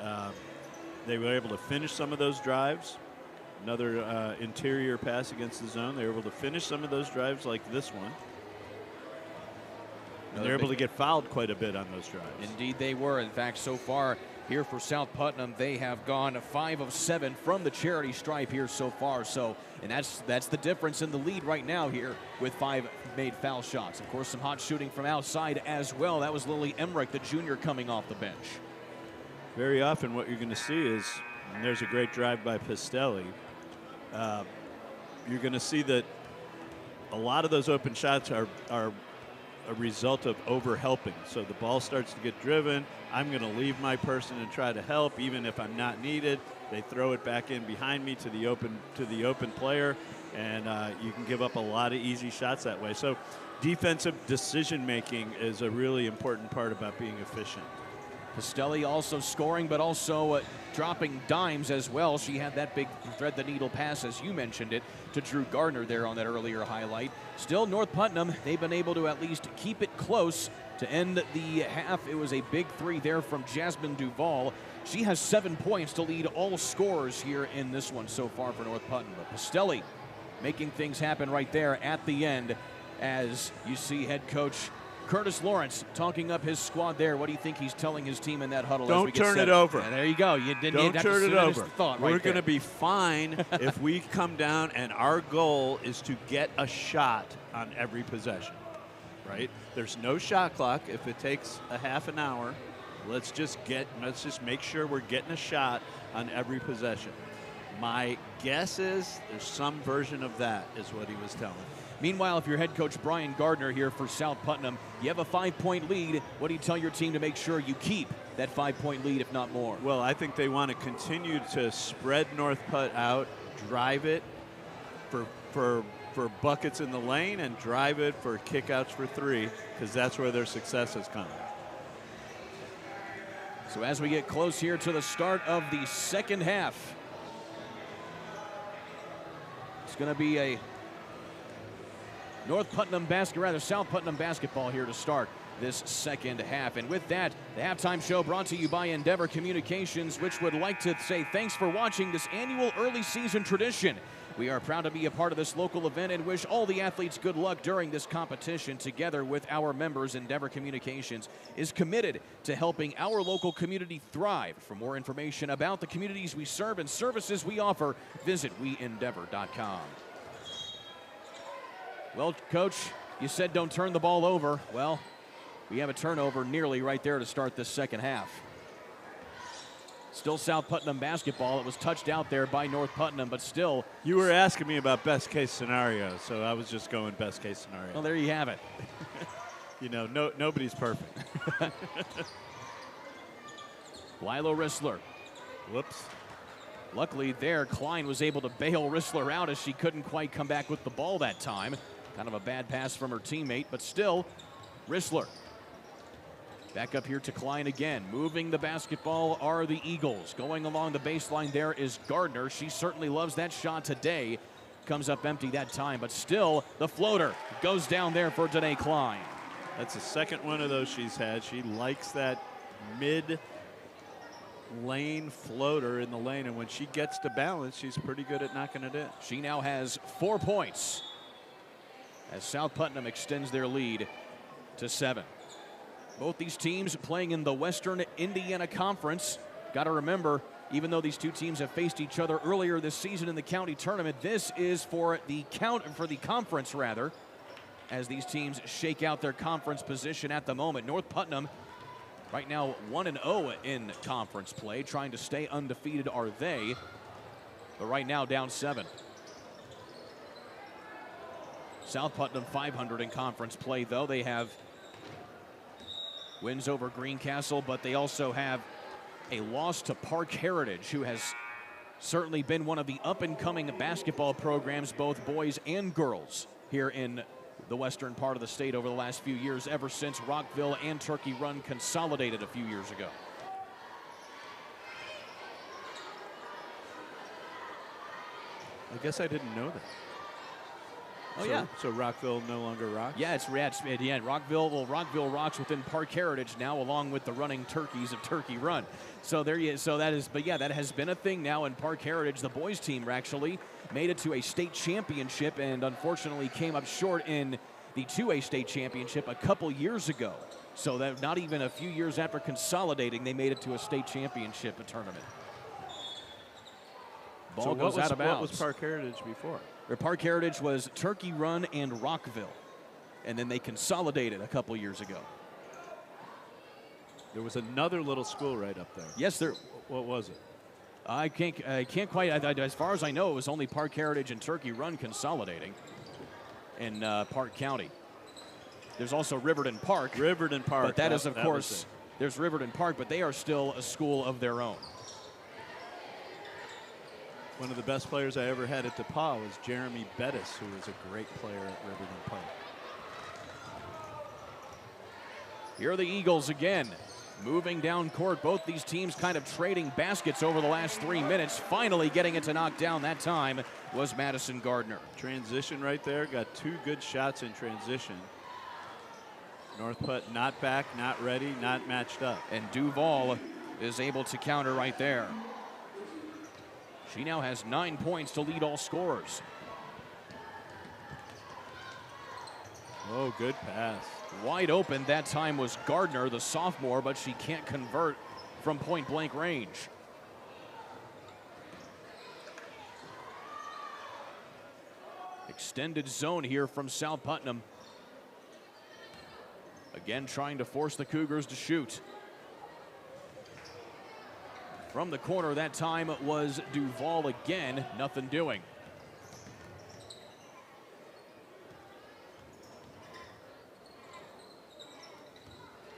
they were able to finish some of those drives. Another interior pass against the zone. They were able to finish some of those drives like this one. And they're able to get fouled quite a bit on those drives. Indeed they were. In fact, so far here for South Putnam, they have gone 5 of 7 from the charity stripe here so far. And that's the difference in the lead right now here with 5 made foul shots. Of course, some hot shooting from outside as well. That was Lily Emmerich, the junior, coming off the bench. Very often what you're going to see is, and there's a great drive by Pistelli, you're going to see that a lot of those open shots are a result of overhelping. So the ball starts to get driven. I'm going to leave my person and try to help, even if I'm not needed. They throw it back in behind me to the open player, and you can give up a lot of easy shots that way. So defensive decision making is a really important part about being efficient. Pistelli also scoring, but also dropping dimes as well. She had that big thread-the-needle pass, as you mentioned it, to Drew Gardner there on that earlier highlight. Still, North Putnam, they've been able to at least keep it close to end the half. It was a big 3 there from Jasmine Duval. She has 7 points to lead all scorers here in this one so far for North Putnam. But Pistelli making things happen right there at the end, as you see head coach Curtis Lawrence talking up his squad there. What do you think he's telling his team in that huddle? Don't turn it over. Yeah, there you go. You didn't Don't turn it over. We're going to be fine if we come down, and our goal is to get a shot on every possession, right? There's no shot clock. If it takes a half an hour, let's just make sure we're getting a shot on every possession. My guess is there's some version of that, is what he was telling me. Meanwhile, if you're head coach Brian Gardner here for South Putnam, you have a 5-point lead. What do you tell your team to make sure you keep that 5-point lead, if not more? Well, I think they want to continue to spread North Putt out, drive it for buckets in the lane, and drive it for kickouts for 3, because that's where their success has come. So as we get close here to the start of the second half, it's going to be a South Putnam basketball here to start this second half. And with that, the halftime show brought to you by Endeavor Communications, which would like to say thanks for watching this annual early season tradition. We are proud to be a part of this local event and wish all the athletes good luck during this competition. Together with our members, Endeavor Communications is committed to helping our local community thrive. For more information about the communities we serve and services we offer, visit weendeavor.com. Well, Coach, you said don't turn the ball over. Well, we have a turnover nearly right there to start this second half. Still South Putnam basketball. It was touched out there by North Putnam, but still. You were asking me about best case scenario, so I was just going best case scenario. Well, there you have it. You know, nobody's perfect. Lilo Rissler. Whoops. Luckily there, Klein was able to bail Rissler out as she couldn't quite come back with the ball that time. Kind of a bad pass from her teammate, but still, Rissler. Back up here to Klein again. Moving the basketball are the Eagles. Going along the baseline there is Gardner. She certainly loves that shot today. Comes up empty that time, but still the floater goes down there for Danae Klein. That's the second one of those she's had. She likes that mid lane floater in the lane, and when she gets to balance, she's pretty good at knocking it in. She now has 4 points as South Putnam extends their lead to 7. Both these teams playing in the Western Indiana Conference. Got to remember, Even though these two teams have faced each other earlier this season in the county tournament, this is for the conference rather, as these teams shake out their conference position at the moment. North Putnam right now 1-0 in conference play, trying to stay undefeated are they, but right now down 7. South Putnam 500 in conference play, though. They have wins over Greencastle, but they also have a loss to Park Heritage, who has certainly been one of the up-and-coming basketball programs, both boys and girls, here in the western part of the state over the last few years, ever since Rockville and Turkey Run consolidated a few years ago. I guess I didn't know that. Oh, so, yeah. So Rockville no longer rocks? Yeah, Rockville rocks within Park Heritage now, along with the running turkeys of Turkey Run. So that has been a thing now in Park Heritage. The boys team actually made it to a state championship and unfortunately came up short in the 2A state championship a couple years ago. So that not even a few years after consolidating, they made it to a state championship tournament. Ball goes out of bounds. What was Park Heritage before? Park Heritage was Turkey Run and Rockville, and then they consolidated a couple years ago. There was another little school right up there. Yes, there. What was it? I can't quite. As far as I know, it was only Park Heritage and Turkey Run consolidating in Park County. There's also Riverton Park. Riverton Park. But that is, of course, there's Riverton Park, but they are still a school of their own. One of the best players I ever had at DePauw was Jeremy Bettis, who was a great player at Riverton Park. Here are the Eagles again, moving down court. Both these teams kind of trading baskets over the last 3 minutes. Finally getting it to knock down that time was Madison Gardner. Transition right there. Got 2 good shots in transition. North Putt not back, not ready, not matched up. And Duval is able to counter right there. She now has 9 points to lead all scorers. Oh, good pass. Wide open that time was Gardner, the sophomore, but she can't convert from point-blank range. Extended zone here from South Putnam. Again, trying to force the Cougars to shoot. From the corner that time was Duval again, nothing doing.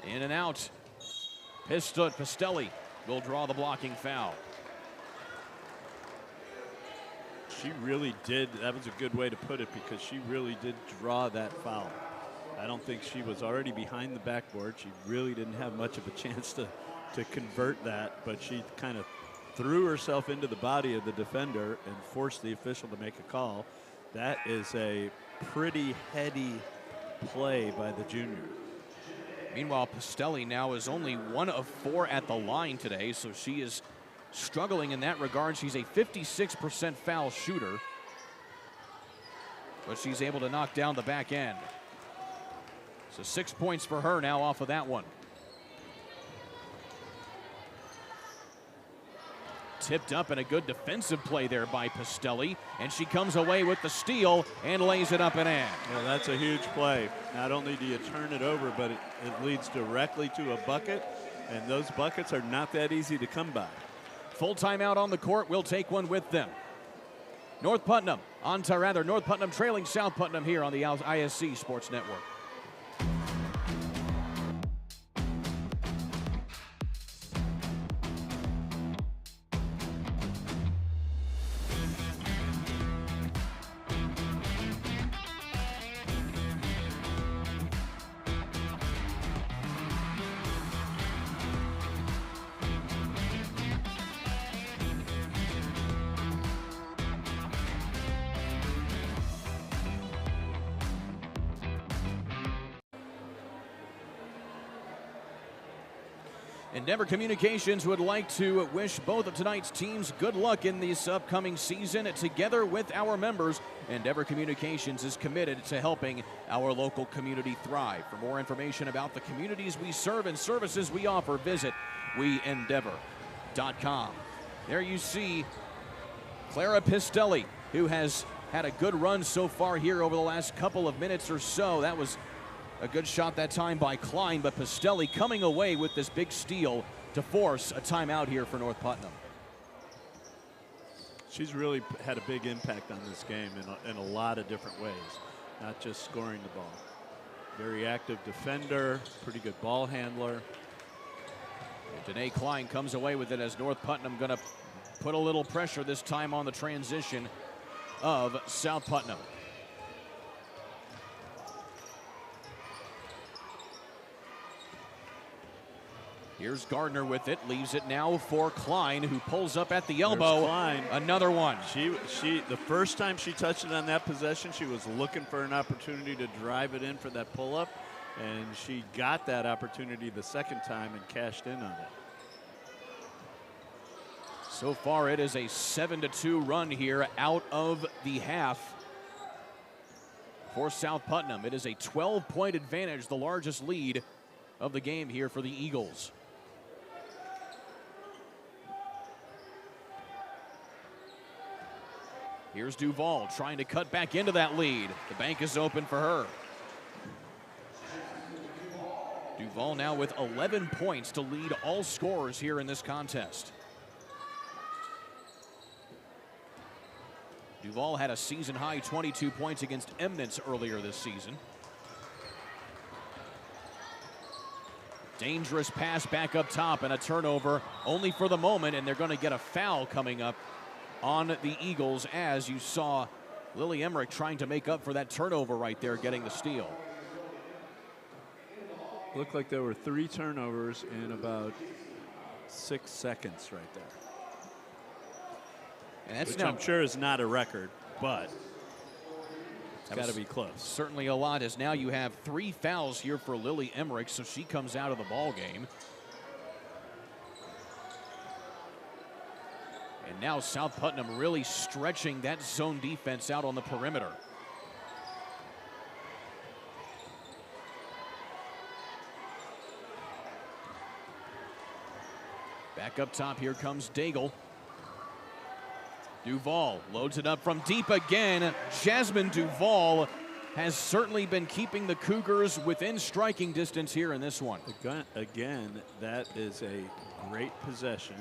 In and out. Pistelli will draw the blocking foul. She really did. That was a good way to put it, because she really did draw that foul. I don't think she was already behind the backboard. She really didn't have much of a chance to convert that, but she kind of threw herself into the body of the defender and forced the official to make a call. That is a pretty heady play by the junior. Meanwhile, Pistelli now is only 1 of 4 at the line today, so she is struggling in that regard. She's a 56% foul shooter, but she's able to knock down the back end. So 6 points for her now off of that one. Tipped up, and a good defensive play there by Pistelli, and she comes away with the steal and lays it up and in. Well, that's a huge play. Not only do you turn it over, but it leads directly to a bucket, and those buckets are not that easy to come by. Full timeout on the court. We'll take one with them. North Putnam trailing South Putnam here on the ISC Sports Network. Endeavor Communications would like to wish both of tonight's teams good luck in this upcoming season. Together with our members, Endeavor Communications is committed to helping our local community thrive. For more information about the communities we serve and services we offer, visit weendeavor.com. There you see Clara Pistelli, who has had a good run so far here over the last couple of minutes or so. That was a good shot that time by Klein, but Pistelli coming away with this big steal to force a timeout here for North Putnam. She's really had a big impact on this game in a lot of different ways, not just scoring the ball. Very active defender, pretty good ball handler. And Danae Klein comes away with it as North Putnam going to put a little pressure this time on the transition of South Putnam. Here's Gardner with it, leaves it now for Klein, who pulls up at the elbow. There's Klein. Another one. She the first time she touched it on that possession, she was looking for an opportunity to drive it in for that pull-up, and she got that opportunity the second time and cashed in on it. So far, it is a 7-2 run here out of the half for South Putnam. It is a 12-point advantage, the largest lead of the game here for the Eagles. Here's Duvall trying to cut back into that lead. The bank is open for her. Duvall now with 11 points to lead all scorers here in this contest. Duvall had a season-high 22 points against Eminence earlier this season. Dangerous pass back up top and a turnover only for the moment, and they're going to get a foul coming up on the Eagles, as you saw Lily Emmerich trying to make up for that turnover right there, getting the steal. Looked like there were 3 turnovers in about 6 seconds right there. And that's which now, I'm sure is not a record, but it's got to be close. Certainly a lot, as now you have 3 fouls here for Lily Emmerich, so she comes out of the ball game. And now South Putnam really stretching that zone defense out on the perimeter. Back up top, here comes Daigle. Duvall loads it up from deep again. Jasmine Duvall has certainly been keeping the Cougars within striking distance here in this one. Again, that is a great possession.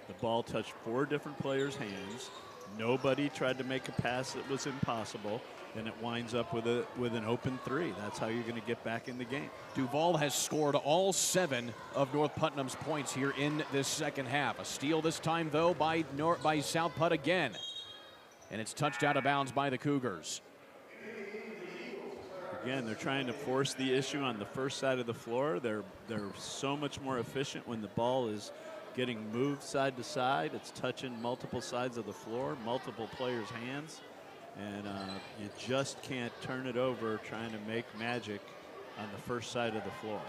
The ball touched 4 different players' hands. Nobody tried to make a pass that was impossible, and it winds up with an open 3. That's how you're going to get back in the game. Duvall has scored all 7 of North Putnam's points here in this second half. A steal this time, though, by South Put again. And it's touched out of bounds by the Cougars. Again, they're trying to force the issue on the first side of the floor. They're so much more efficient when the ball is getting moved side to side. It's touching multiple sides of the floor, multiple players' hands. And you just can't turn it over trying to make magic on the first side of the floor.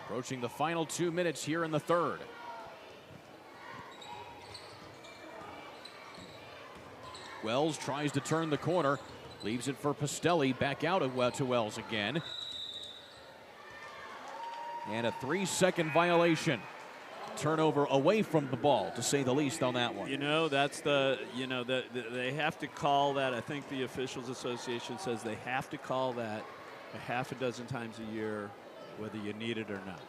Approaching the final 2 minutes here in the third. Wells tries to turn the corner, leaves it for Pistelli, back out to Wells again. And a 3-second violation. Turnover away from the ball, to say the least, on that one. You know, that's they have to call that. I think the Officials Association says they have to call that a half a dozen times a year, whether you need it or not.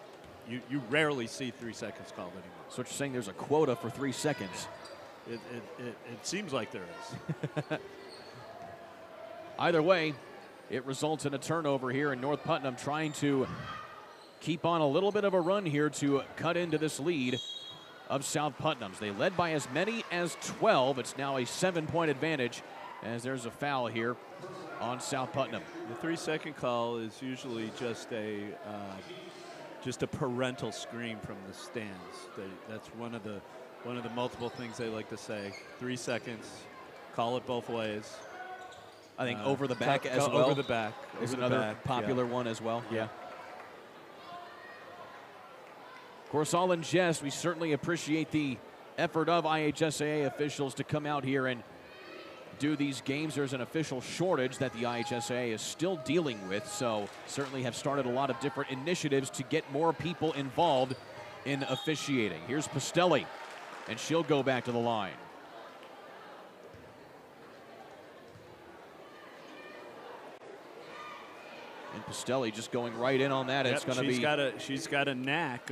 You rarely see 3 seconds called anymore. So what you're saying, there's a quota for 3 seconds. It seems like there is. Either way, it results in a turnover here, in North Putnam trying to keep on a little bit of a run here to cut into this lead of South Putnam's. They led by as many as 12. It's now a 7-point advantage, as there's a foul here on South Putnam. The 3-second call is usually just a parental scream from the stands. That's one of the multiple things they like to say. 3 seconds, call it both ways. I think over the back as well. Over the back is another popular one as well. Yeah. Of course, all in jest, we certainly appreciate the effort of IHSAA officials to come out here and do these games. There's an official shortage that the IHSAA is still dealing with, so certainly have started a lot of different initiatives to get more people involved in officiating. Here's Pastelli, and she'll go back to the line. And Pastelli just going right in on that. Yep, it's going to be. She's got a knack.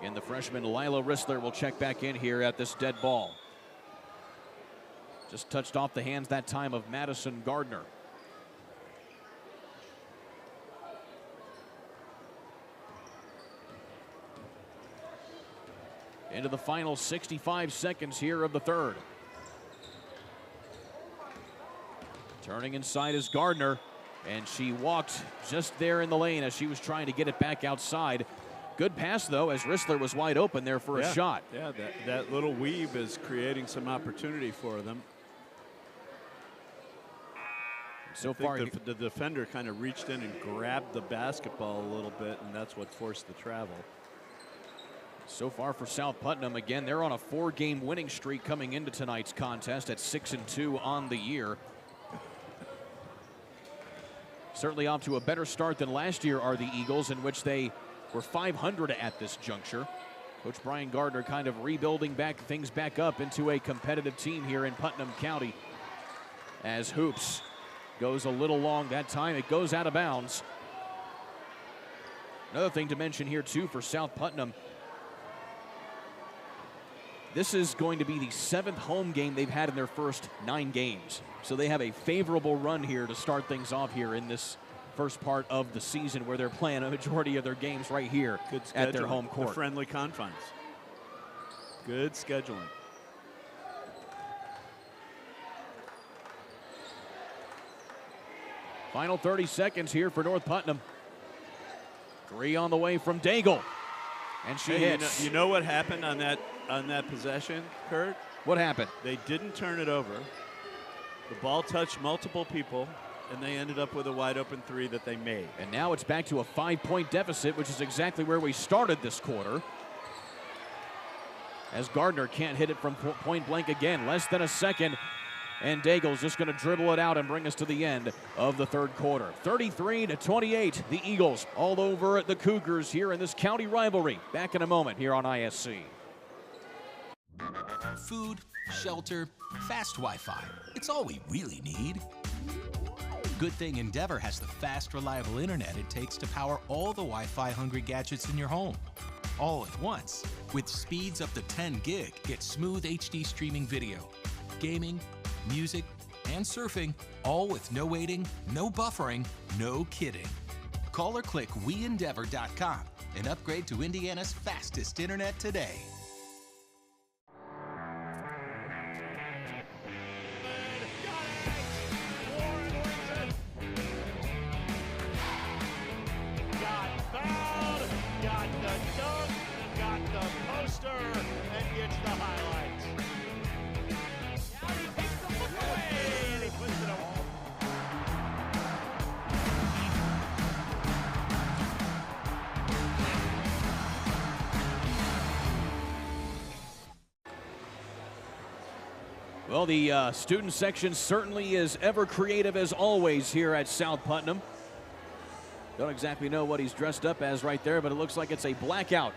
And the freshman Lila Rissler will check back in here at this dead ball. Just touched off the hands that time of Madison Gardner. Into the final 65 seconds here of the third. Turning inside is Gardner, and she walked just there in the lane as she was trying to get it back outside. Good pass, though, as Rissler was wide open there for a shot. Yeah, that little weave is creating some opportunity for them. So far, the defender kind of reached in and grabbed the basketball a little bit, and that's what forced the travel. So far for South Putnam, again, they're on a 4-game winning streak coming into tonight's contest at 6-2 on the year. Certainly off to a better start than last year are the Eagles, in which they were 500 at this juncture. Coach Brian Gardner kind of rebuilding things back up into a competitive team here in Putnam County. As Hoops goes a little long that time, it goes out of bounds. Another thing to mention here too for South Putnam, this is going to be the 7th home game they've had in their first 9 games. So they have a favorable run here to start things off here in this first part of the season, where they're playing a majority of their games right here at their home court. The friendly confines. Good scheduling. Final 30 seconds here for North Putnam. 3 on the way from Daigle. And she hits. You know what happened on that possession, Kurt? What happened? They didn't turn it over. The ball touched multiple people, and they ended up with a wide open 3 that they made. And now it's back to a 5-point deficit, which is exactly where we started this quarter. As Gardner can't hit it from point blank again. Less than a second, and Daigle's just going to dribble it out and bring us to the end of the third quarter. 33-28, the Eagles all over the Cougars here in this county rivalry. Back in a moment here on ISC. Food, shelter, fast Wi-Fi. It's all we really need. Good thing Endeavor has the fast, reliable internet it takes to power all the Wi-Fi hungry gadgets in your home. All at once. With speeds up to 10 gig, get smooth HD streaming video, gaming, music, and surfing, all with no waiting, no buffering, no kidding. Call or click WeEndeavor.com and upgrade to Indiana's fastest internet today. And gets the highlights. Now he takes the look away, and he puts it away. Well, the student section certainly is ever creative as always here at South Putnam. Don't exactly know what he's dressed up as right there, but it looks like it's a blackout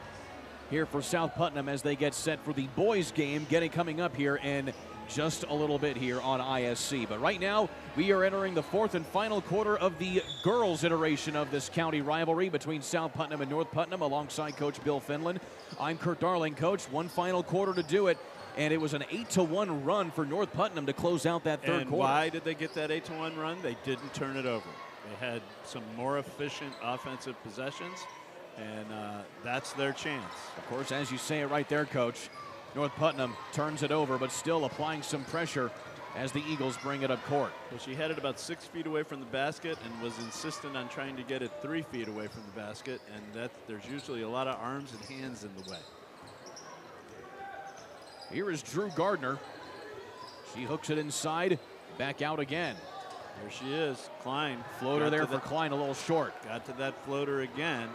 here for South Putnam as they get set for the boys game coming up here in just a little bit here on ISC. But right now, we are entering the 4th and final quarter of the girls iteration of this county rivalry between South Putnam and North Putnam, alongside Coach Bill Finland. I'm Kurt Darling, Coach. One final quarter to do it, and it was an 8-1 run for North Putnam to close out that third quarter. Why did they get that 8-1 run? They didn't turn it over. They had some more efficient offensive possessions, and that's their chance. Of course, as you say it right there, Coach, North Putnam turns it over, but still applying some pressure as the Eagles bring it up court. Well, she had it about 6 feet away from the basket and was insistent on trying to get it 3 feet away from the basket, and there's usually a lot of arms and hands in the way. Here is Drew Gardner. She hooks it inside, back out again. There she is, Klein. Floater there for Klein, a little short. Got to that floater again.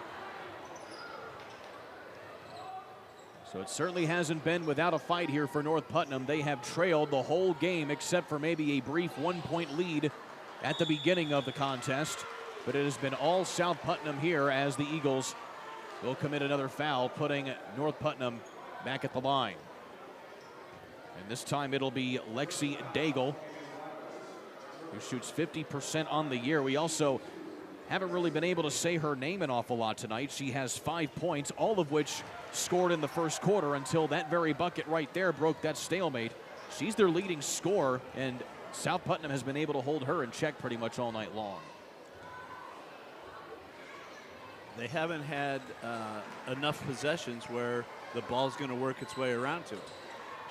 So it certainly hasn't been without a fight here for North Putnam. They have trailed the whole game except for maybe a brief 1-point lead at the beginning of the contest. But it has been all South Putnam here as the Eagles will commit another foul, putting North Putnam back at the line. And this time it'll be Lexi Daigle, who shoots 50% on the year. We also haven't really been able to say her name an awful lot tonight. She has 5 points, all of which scored in the first quarter until that very bucket right there broke that stalemate. She's their leading scorer, and South Putnam has been able to hold her in check pretty much all night long. They haven't had enough possessions where the ball's going to work its way around to it.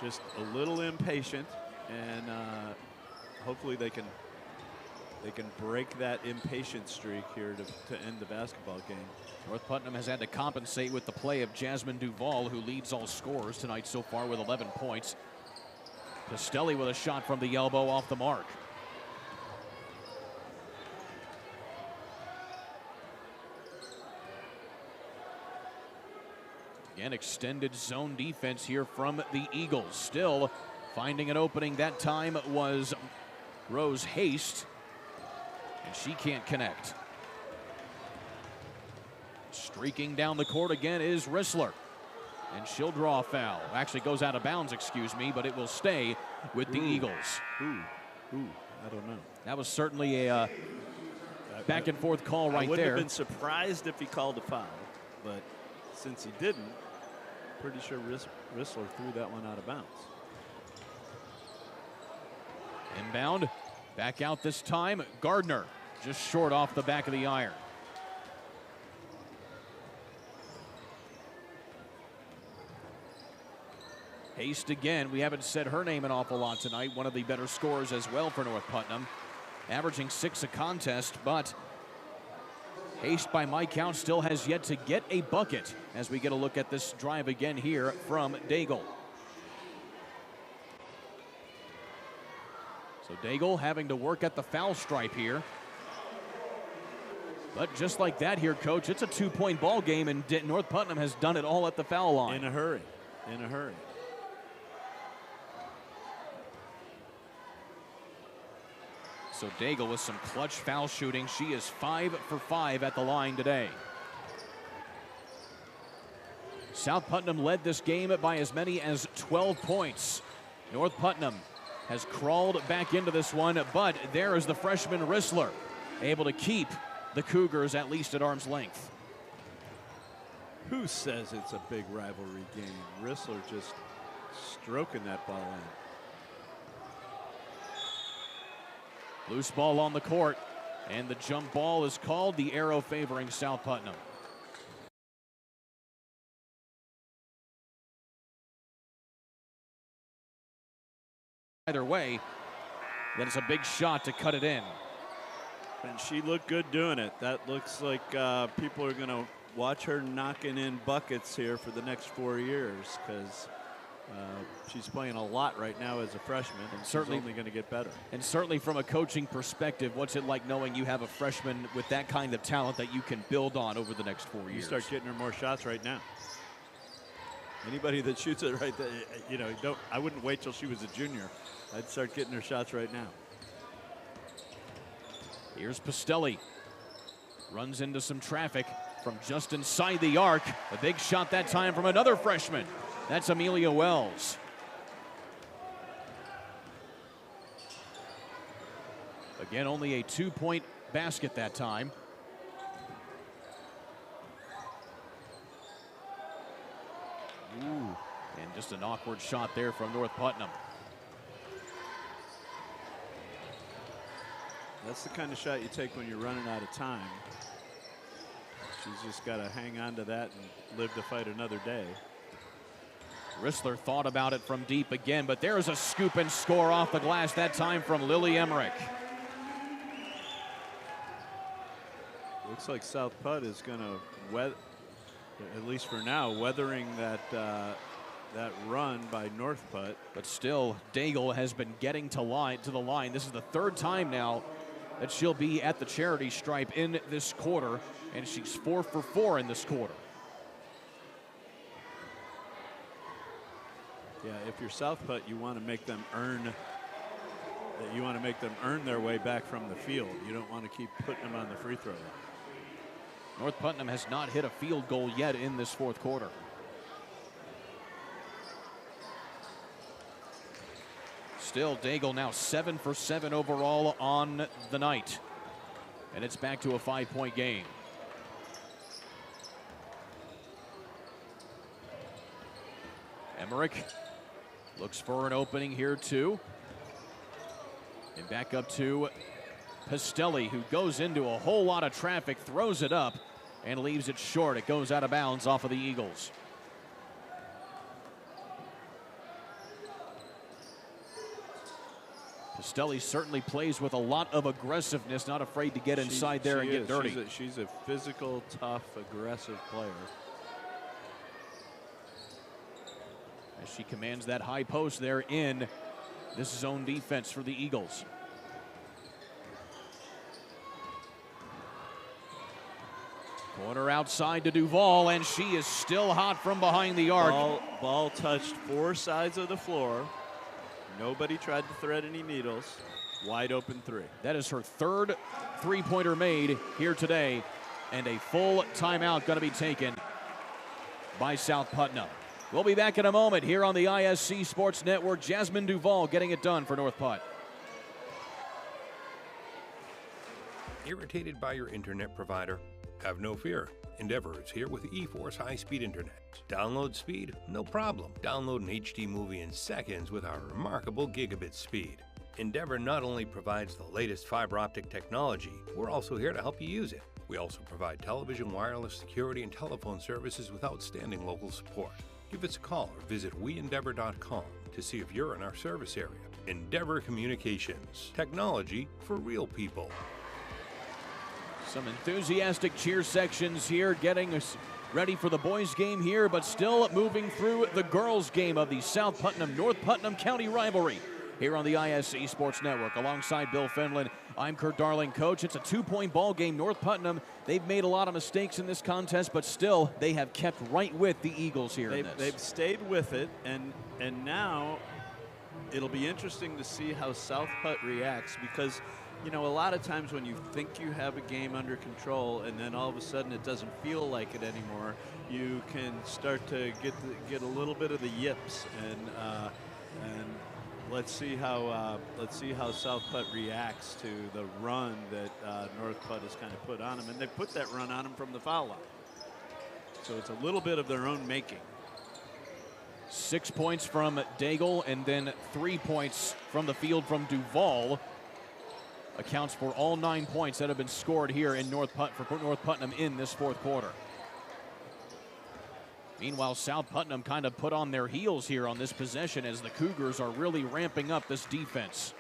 Just a little impatient, and hopefully they can break that impatient streak here to end the basketball game. North Putnam has had to compensate with the play of Jasmine Duval, who leads all scorers tonight so far with 11 points. Castelli with a shot from the elbow off the mark. Again, extended zone defense here from the Eagles. Still finding an opening. That time was Rose Haste, and she can't connect. Streaking down the court again is Rissler, and she'll draw a foul. Actually goes out of bounds, excuse me, but it will stay with the Eagles. I don't know. That was certainly a back and forth call right there. I wouldn't have been surprised if he called a foul, but since he didn't, pretty sure Rissler threw that one out of bounds. Inbound, back out this time. Gardner just short off the back of the iron. Haste again. We haven't said her name an awful lot tonight. One of the better scorers as well for North Putnam. Averaging 6 a contest, but Haste, by my count, still has yet to get a bucket as we get a look at this drive again here from Daigle. So Daigle having to work at the foul stripe here. But just like that here, Coach, it's a 2-point ball game, and North Putnam has done it all at the foul line. In a hurry. In a hurry. So Daigle with some clutch foul shooting. She is 5 for 5 at the line today. South Putnam led this game by as many as 12 points. North Putnam has crawled back into this one, but there is the freshman Rissler, able to keep the Cougars at least at arm's length. Who says it's a big rivalry game? Rissler just stroking that ball in. Loose ball on the court, and the jump ball is called, the arrow favoring South Putnam. Either way, then it's a big shot to cut it in. And she looked good doing it. That looks like people are going to watch her knocking in buckets here for the next 4 years, because she's playing a lot right now as a freshman, and certainly only going to get better. And certainly from a coaching perspective, what's it like knowing you have a freshman with that kind of talent that you can build on over the next 4 years? You start getting her more shots right now. Anybody that shoots it right there, you know, I wouldn't wait till she was a junior. I'd start getting her shots right now. Here's Pastelli. Runs into some traffic from just inside the arc. A big shot that time from another freshman. That's Amelia Wells. Again, only a 2-point basket that time. Ooh, and just an awkward shot there from North Putnam. That's the kind of shot you take when you're running out of time. She's just got to hang on to that and live to fight another day. Rissler thought about it from deep again, but there's a scoop and score off the glass, that time from Lily Emmerich. Looks like South Putt is going to, at least for now, weathering that run by North Putt. But still, Daigle has been getting to the line. This is the third time now that she'll be at the charity stripe in this quarter, and she's 4 for 4 in this quarter. Yeah, if you're South Putt, you want to make them earn. You want to make them earn their way back from the field. You don't want to keep putting them on the free throw line. North Putnam has not hit a field goal yet in this fourth quarter. Still, Daigle now 7 for 7 overall on the night. And it's back to a 5-point game. Emmerich looks for an opening here too. And back up to Pastelli, who goes into a whole lot of traffic, throws it up, and leaves it short. It goes out of bounds off of the Eagles. Pastelli certainly plays with a lot of aggressiveness, not afraid to get inside there and get dirty. She's a physical, tough, aggressive player. As she commands that high post there in this zone defense for the Eagles. Corner outside to Duval, and she is still hot from behind the arc. Ball touched 4 sides of the floor. Nobody tried to thread any needles. Wide open 3. That is her third three-pointer made here today, and a full timeout going to be taken by South Putnam. We'll be back in a moment here on the ISC Sports Network. Jasmine Duval getting it done for North Putt. Irritated by your internet provider? Have no fear. Endeavor is here with eForce high-speed internet. Download speed? No problem. Download an HD movie in seconds with our remarkable gigabit speed. Endeavor not only provides the latest fiber optic technology, we're also here to help you use it. We also provide television, wireless, security, and telephone services with outstanding local support. Give us a call or visit weendeavor.com to see if you're in our service area. Endeavor Communications. Technology for real people. Some enthusiastic cheer sections here getting us ready for the boys game here, but still moving through the girls game of the South Putnam-North Putnam County rivalry here on the ISC Sports Network. Alongside Bill Fenlon, I'm Kurt Darling, coach. It's a 2-point ball game. North Putnam, they've made a lot of mistakes in this contest, but still they have kept right with the Eagles here in this. They've stayed with it, and now it'll be interesting to see how South Putt reacts, because you know, a lot of times when you think you have a game under control and then all of a sudden it doesn't feel like it anymore, you can start to get a little bit of the yips, and let's see how South Putt reacts to the run that North Putt has kind of put on them, and they put that run on them from the foul line. So it's a little bit of their own making. 6 points from Daigle, and then 3 points from the field from Duval. Accounts for all 9 points that have been scored here in North Putnam in this fourth quarter. Meanwhile, South Putnam kind of put on their heels here on this possession as the Cougars are really ramping up this defense.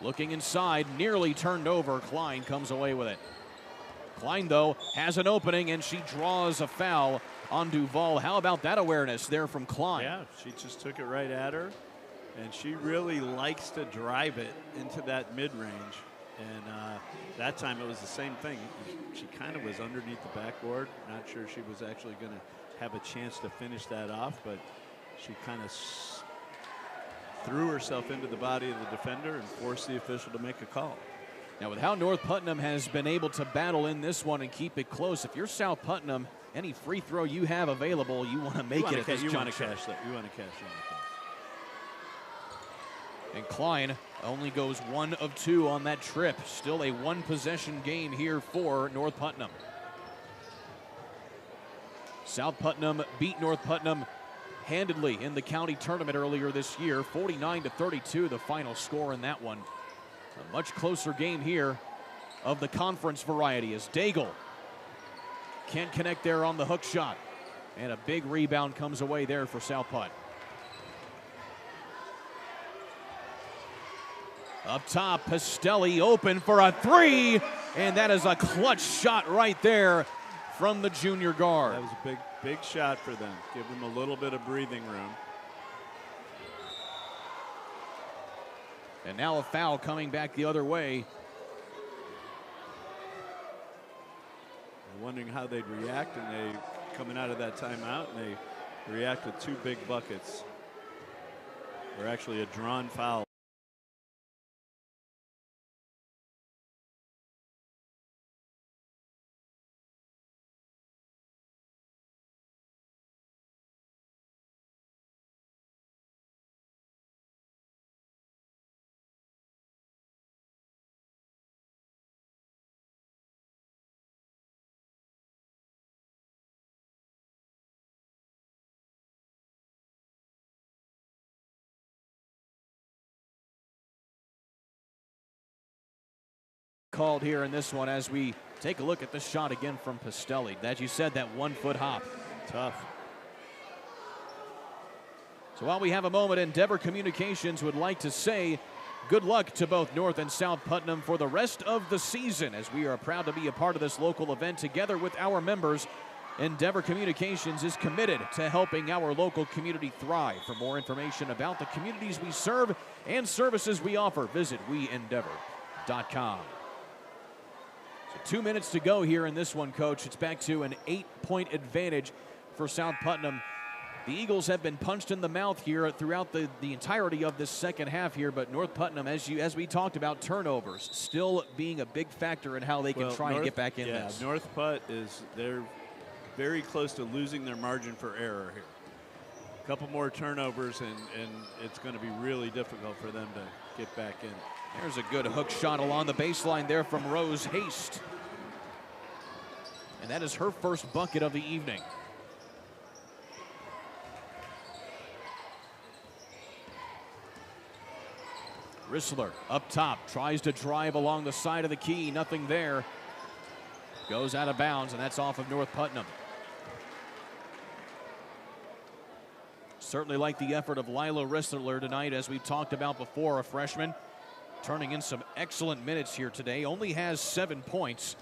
Looking inside, nearly turned over. Klein comes away with it. Klein, though, has an opening, and she draws a foul on Duval. How about that awareness there from Klein? Yeah, she just took it right at her. And she really likes to drive it into that mid-range. And that time it was the same thing. She kind of was underneath the backboard. Not sure she was actually going to have a chance to finish that off, but she kind of threw herself into the body of the defender and forced the official to make a call. Now, with how North Putnam has been able to battle in this one and keep it close, if you're South Putnam, any free throw you have available, you want to make it at this juncture. You want to cash that. You want to cash in. And Klein only goes 1 of 2 on that trip. Still a one-possession game here for North Putnam. South Putnam beat North Putnam handedly in the county tournament earlier this year. 49-32, the final score in that one. A much closer game here of the conference variety as Daigle can't connect there on the hook shot. And a big rebound comes away there for South Putt. Up top, Pastelli open for a three, and that is a clutch shot right there from the junior guard. That was a big shot for them. Give them a little bit of breathing room. And now a foul coming back the other way. I'm wondering how they'd react, and they coming out of that timeout, and they react with 2 big buckets. Or actually a drawn foul. Called here in this one as we take a look at this shot again from Pastelli. As you said, that 1-foot hop. Tough. So while we have a moment, Endeavor Communications would like to say good luck to both North and South Putnam for the rest of the season, as we are proud to be a part of this local event together with our members. Endeavor Communications is committed to helping our local community thrive. For more information about the communities we serve and services we offer, visit weendeavor.com. 2 minutes to go here in this one, Coach. It's back to an 8-point advantage for South Putnam. The Eagles have been punched in the mouth here throughout the entirety of this second half here, but North Putnam, as we talked about, turnovers still being a big factor in how they can and get back in this. North Putt they're very close to losing their margin for error here. A couple more turnovers, and it's going to be really difficult for them to get back in. There's a good hook shot along the baseline there from Rose Haste. And that is her first bucket of the evening. Rissler up top, tries to drive along the side of the key, nothing there. Goes out of bounds, and that's off of North Putnam. Certainly like the effort of Lila Rissler tonight, as we talked about before, a freshman. Turning in some excellent minutes here today. Only has 7 points,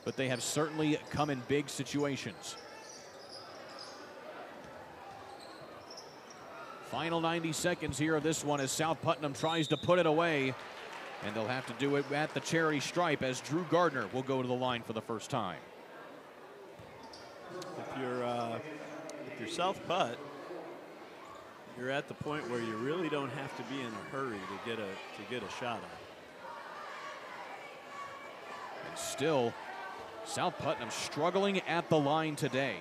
but they have certainly come in big situations. Final 90 seconds here of this one as South Putnam tries to put it away, and they'll have to do it at the charity stripe as Drew Gardner will go to the line for the first time. If you're South Putt, you're at the point where you really don't have to be in a hurry to get a shot on. And still, South Putnam struggling at the line today.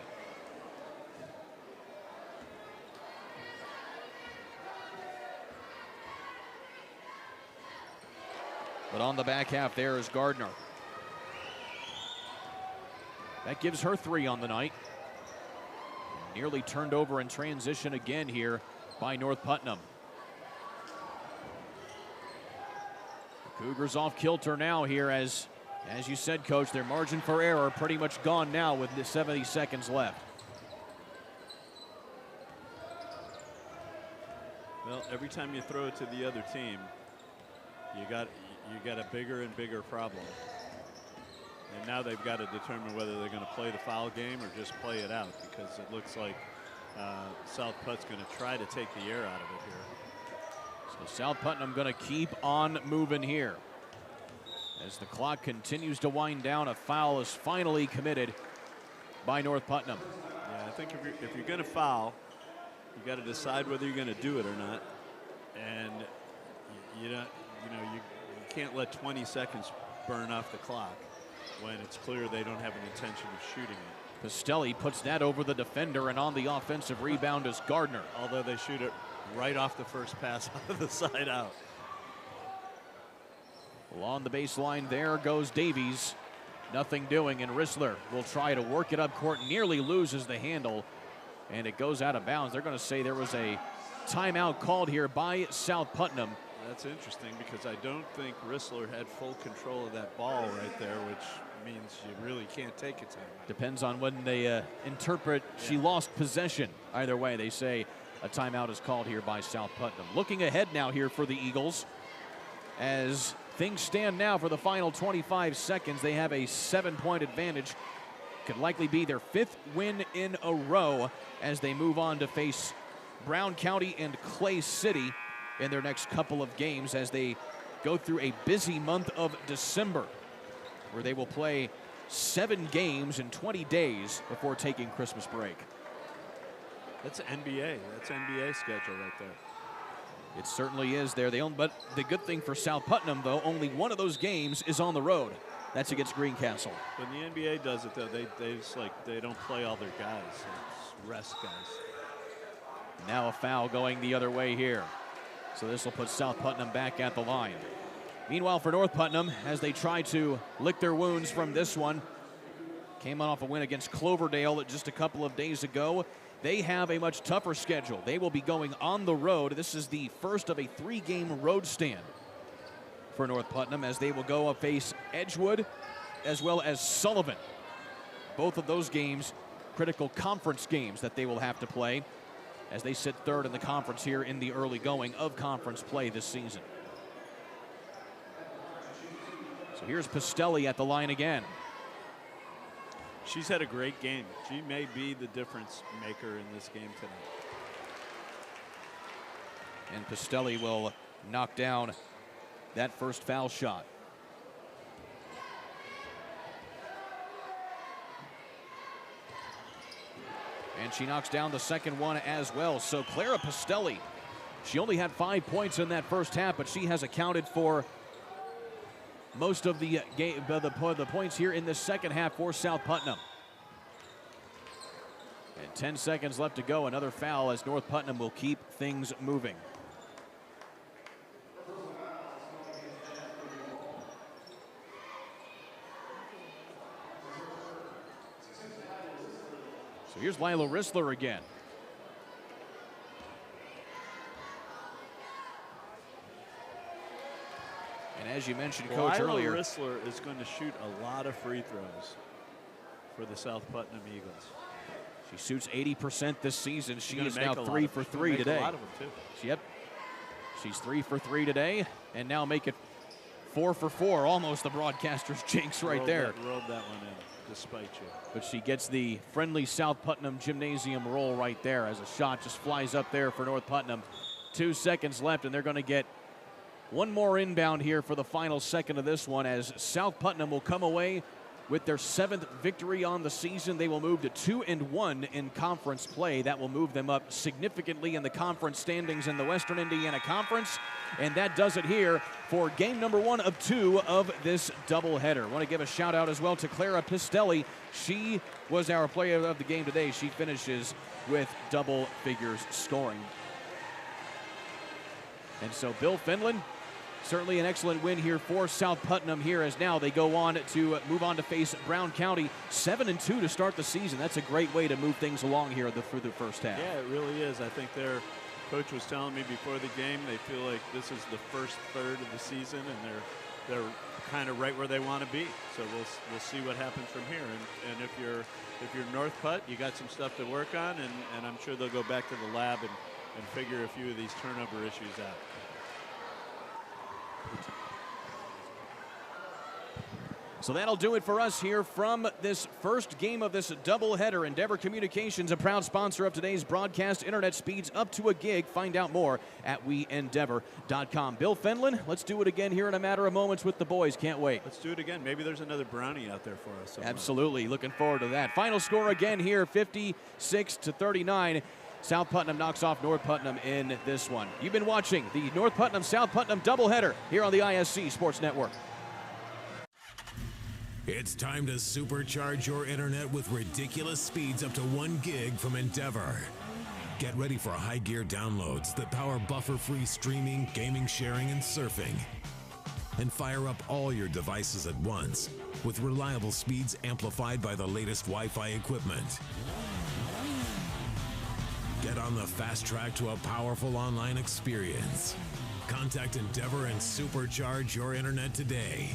But on the back half there is Gardner. That gives her 3 on the night. Nearly turned over in transition again here by North Putnam. The Cougars off kilter now here as you said, Coach, their margin for error pretty much gone now with the 70 seconds left. Well, every time you throw it to the other team, you got a bigger and bigger problem. And now they've got to determine whether they're going to play the foul game or just play it out, because it looks like South Putt's going to try to take the air out of it here. So South Putnam going to keep on moving here. As the clock continues to wind down, a foul is finally committed by North Putnam. Yeah, I think if you're going to foul, you got to decide whether you're going to do it or not. And you can't let 20 seconds burn off the clock when it's clear they don't have an intention of shooting it. Pastelli puts that over the defender, and on the offensive rebound is Gardner. Although they shoot it right off the first pass out of the side out. Along the baseline there goes Davies. Nothing doing, and Rissler will try to work it up court, nearly loses the handle, and it goes out of bounds. They're going to say there was a timeout called here by South Putnam. That's interesting, because I don't think Rissler had full control of that ball right there, which means you really can't take a timeout. Depends on when they interpret she lost possession. Either way, they say a timeout is called here by South Putnam. Looking ahead now here for the Eagles. As things stand now for the final 25 seconds, they have a 7-point advantage. Could likely be their 5th win in a row as they move on to face Brown County and Clay City in their next couple of games as they go through a busy month of December, where they will play 7 games in 20 days before taking Christmas break. That's NBA. That's NBA schedule right there. It certainly is there. But the good thing for South Putnam, though, only one of those games is on the road. That's against Greencastle. When the NBA does it, though, they don't play all their guys. They just rest guys. Now a foul going the other way here. So this will put South Putnam back at the line. Meanwhile, for North Putnam, as they try to lick their wounds from this one, came off a win against Cloverdale just a couple of days ago. They have a much tougher schedule. They will be going on the road. This is the first of a 3-game road stand for North Putnam, as they will go up face Edgewood as well as Sullivan. Both of those games, critical conference games that they will have to play as they sit 3rd in the conference here in the early going of conference play this season. So here's Pastelli at the line again. She's had a great game. She may be the difference maker in this game tonight. And Pastelli will knock down that first foul shot. And she knocks down the second one as well. So Clara Pastelli, she only had 5 points in that first half, but she has accounted for most of the game, the points here in the second half for South Putnam. And 10 seconds left to go. Another foul as North Putnam will keep things moving. So here's Lila Rissler again. And as you mentioned, Coach, earlier, Rissler is going to shoot a lot of free throws for the South Putnam Eagles. She shoots 80% this season. She is now 3 3 for 3 today. A lot of them too. Yep. She's 3 for 3 today, and now make it 4 for 4. Almost the broadcaster's jinx right there. Rolled that one in, despite you. But she gets the friendly South Putnam gymnasium roll right there as a shot just flies up there for North Putnam. 2 seconds left, and they're going to get one more inbound here for the final second of this one, as South Putnam will come away with their 7th victory on the season. They will move to 2-1 in conference play. That will move them up significantly in the conference standings in the Western Indiana Conference. And that does it here for game number 1 of 2 of this doubleheader. Want to give a shout out as well to Clara Pastelli. She was our player of the game today. She finishes with double figures scoring. And so Bill Finland, certainly an excellent win here for South Putnam here, as now they go on to move on to face Brown County. 7-2 to start the season. That's a great way to move things along here through the first half. Yeah, it really is. I think their coach was telling me before the game they feel like this is the first third of the season, and they're kind of right where they want to be. So we'll see what happens from here. And if you're North Putt, you got some stuff to work on, and I'm sure they'll go back to the lab and figure a few of these turnover issues out. So that'll do it for us here from this first game of this doubleheader. Endeavor Communications, a proud sponsor of today's broadcast. Internet speeds up to a gig. Find out more at weendeavor.com. Bill Fenlon, let's do it again here in a matter of moments with the boys. Can't wait. Let's do it again. Maybe there's another brownie out there for us somewhere. Absolutely. Looking forward to that. Final score again here, 56-39. South Putnam knocks off North Putnam in this one. You've been watching the North Putnam-South Putnam doubleheader here on the ISC Sports Network. It's time to supercharge your internet with ridiculous speeds up to 1 gig from Endeavor. Get ready for high gear downloads that power buffer-free streaming, gaming, sharing, and surfing. And fire up all your devices at once with reliable speeds amplified by the latest Wi-Fi equipment. Get on the fast track to a powerful online experience. Contact Endeavor and supercharge your internet today.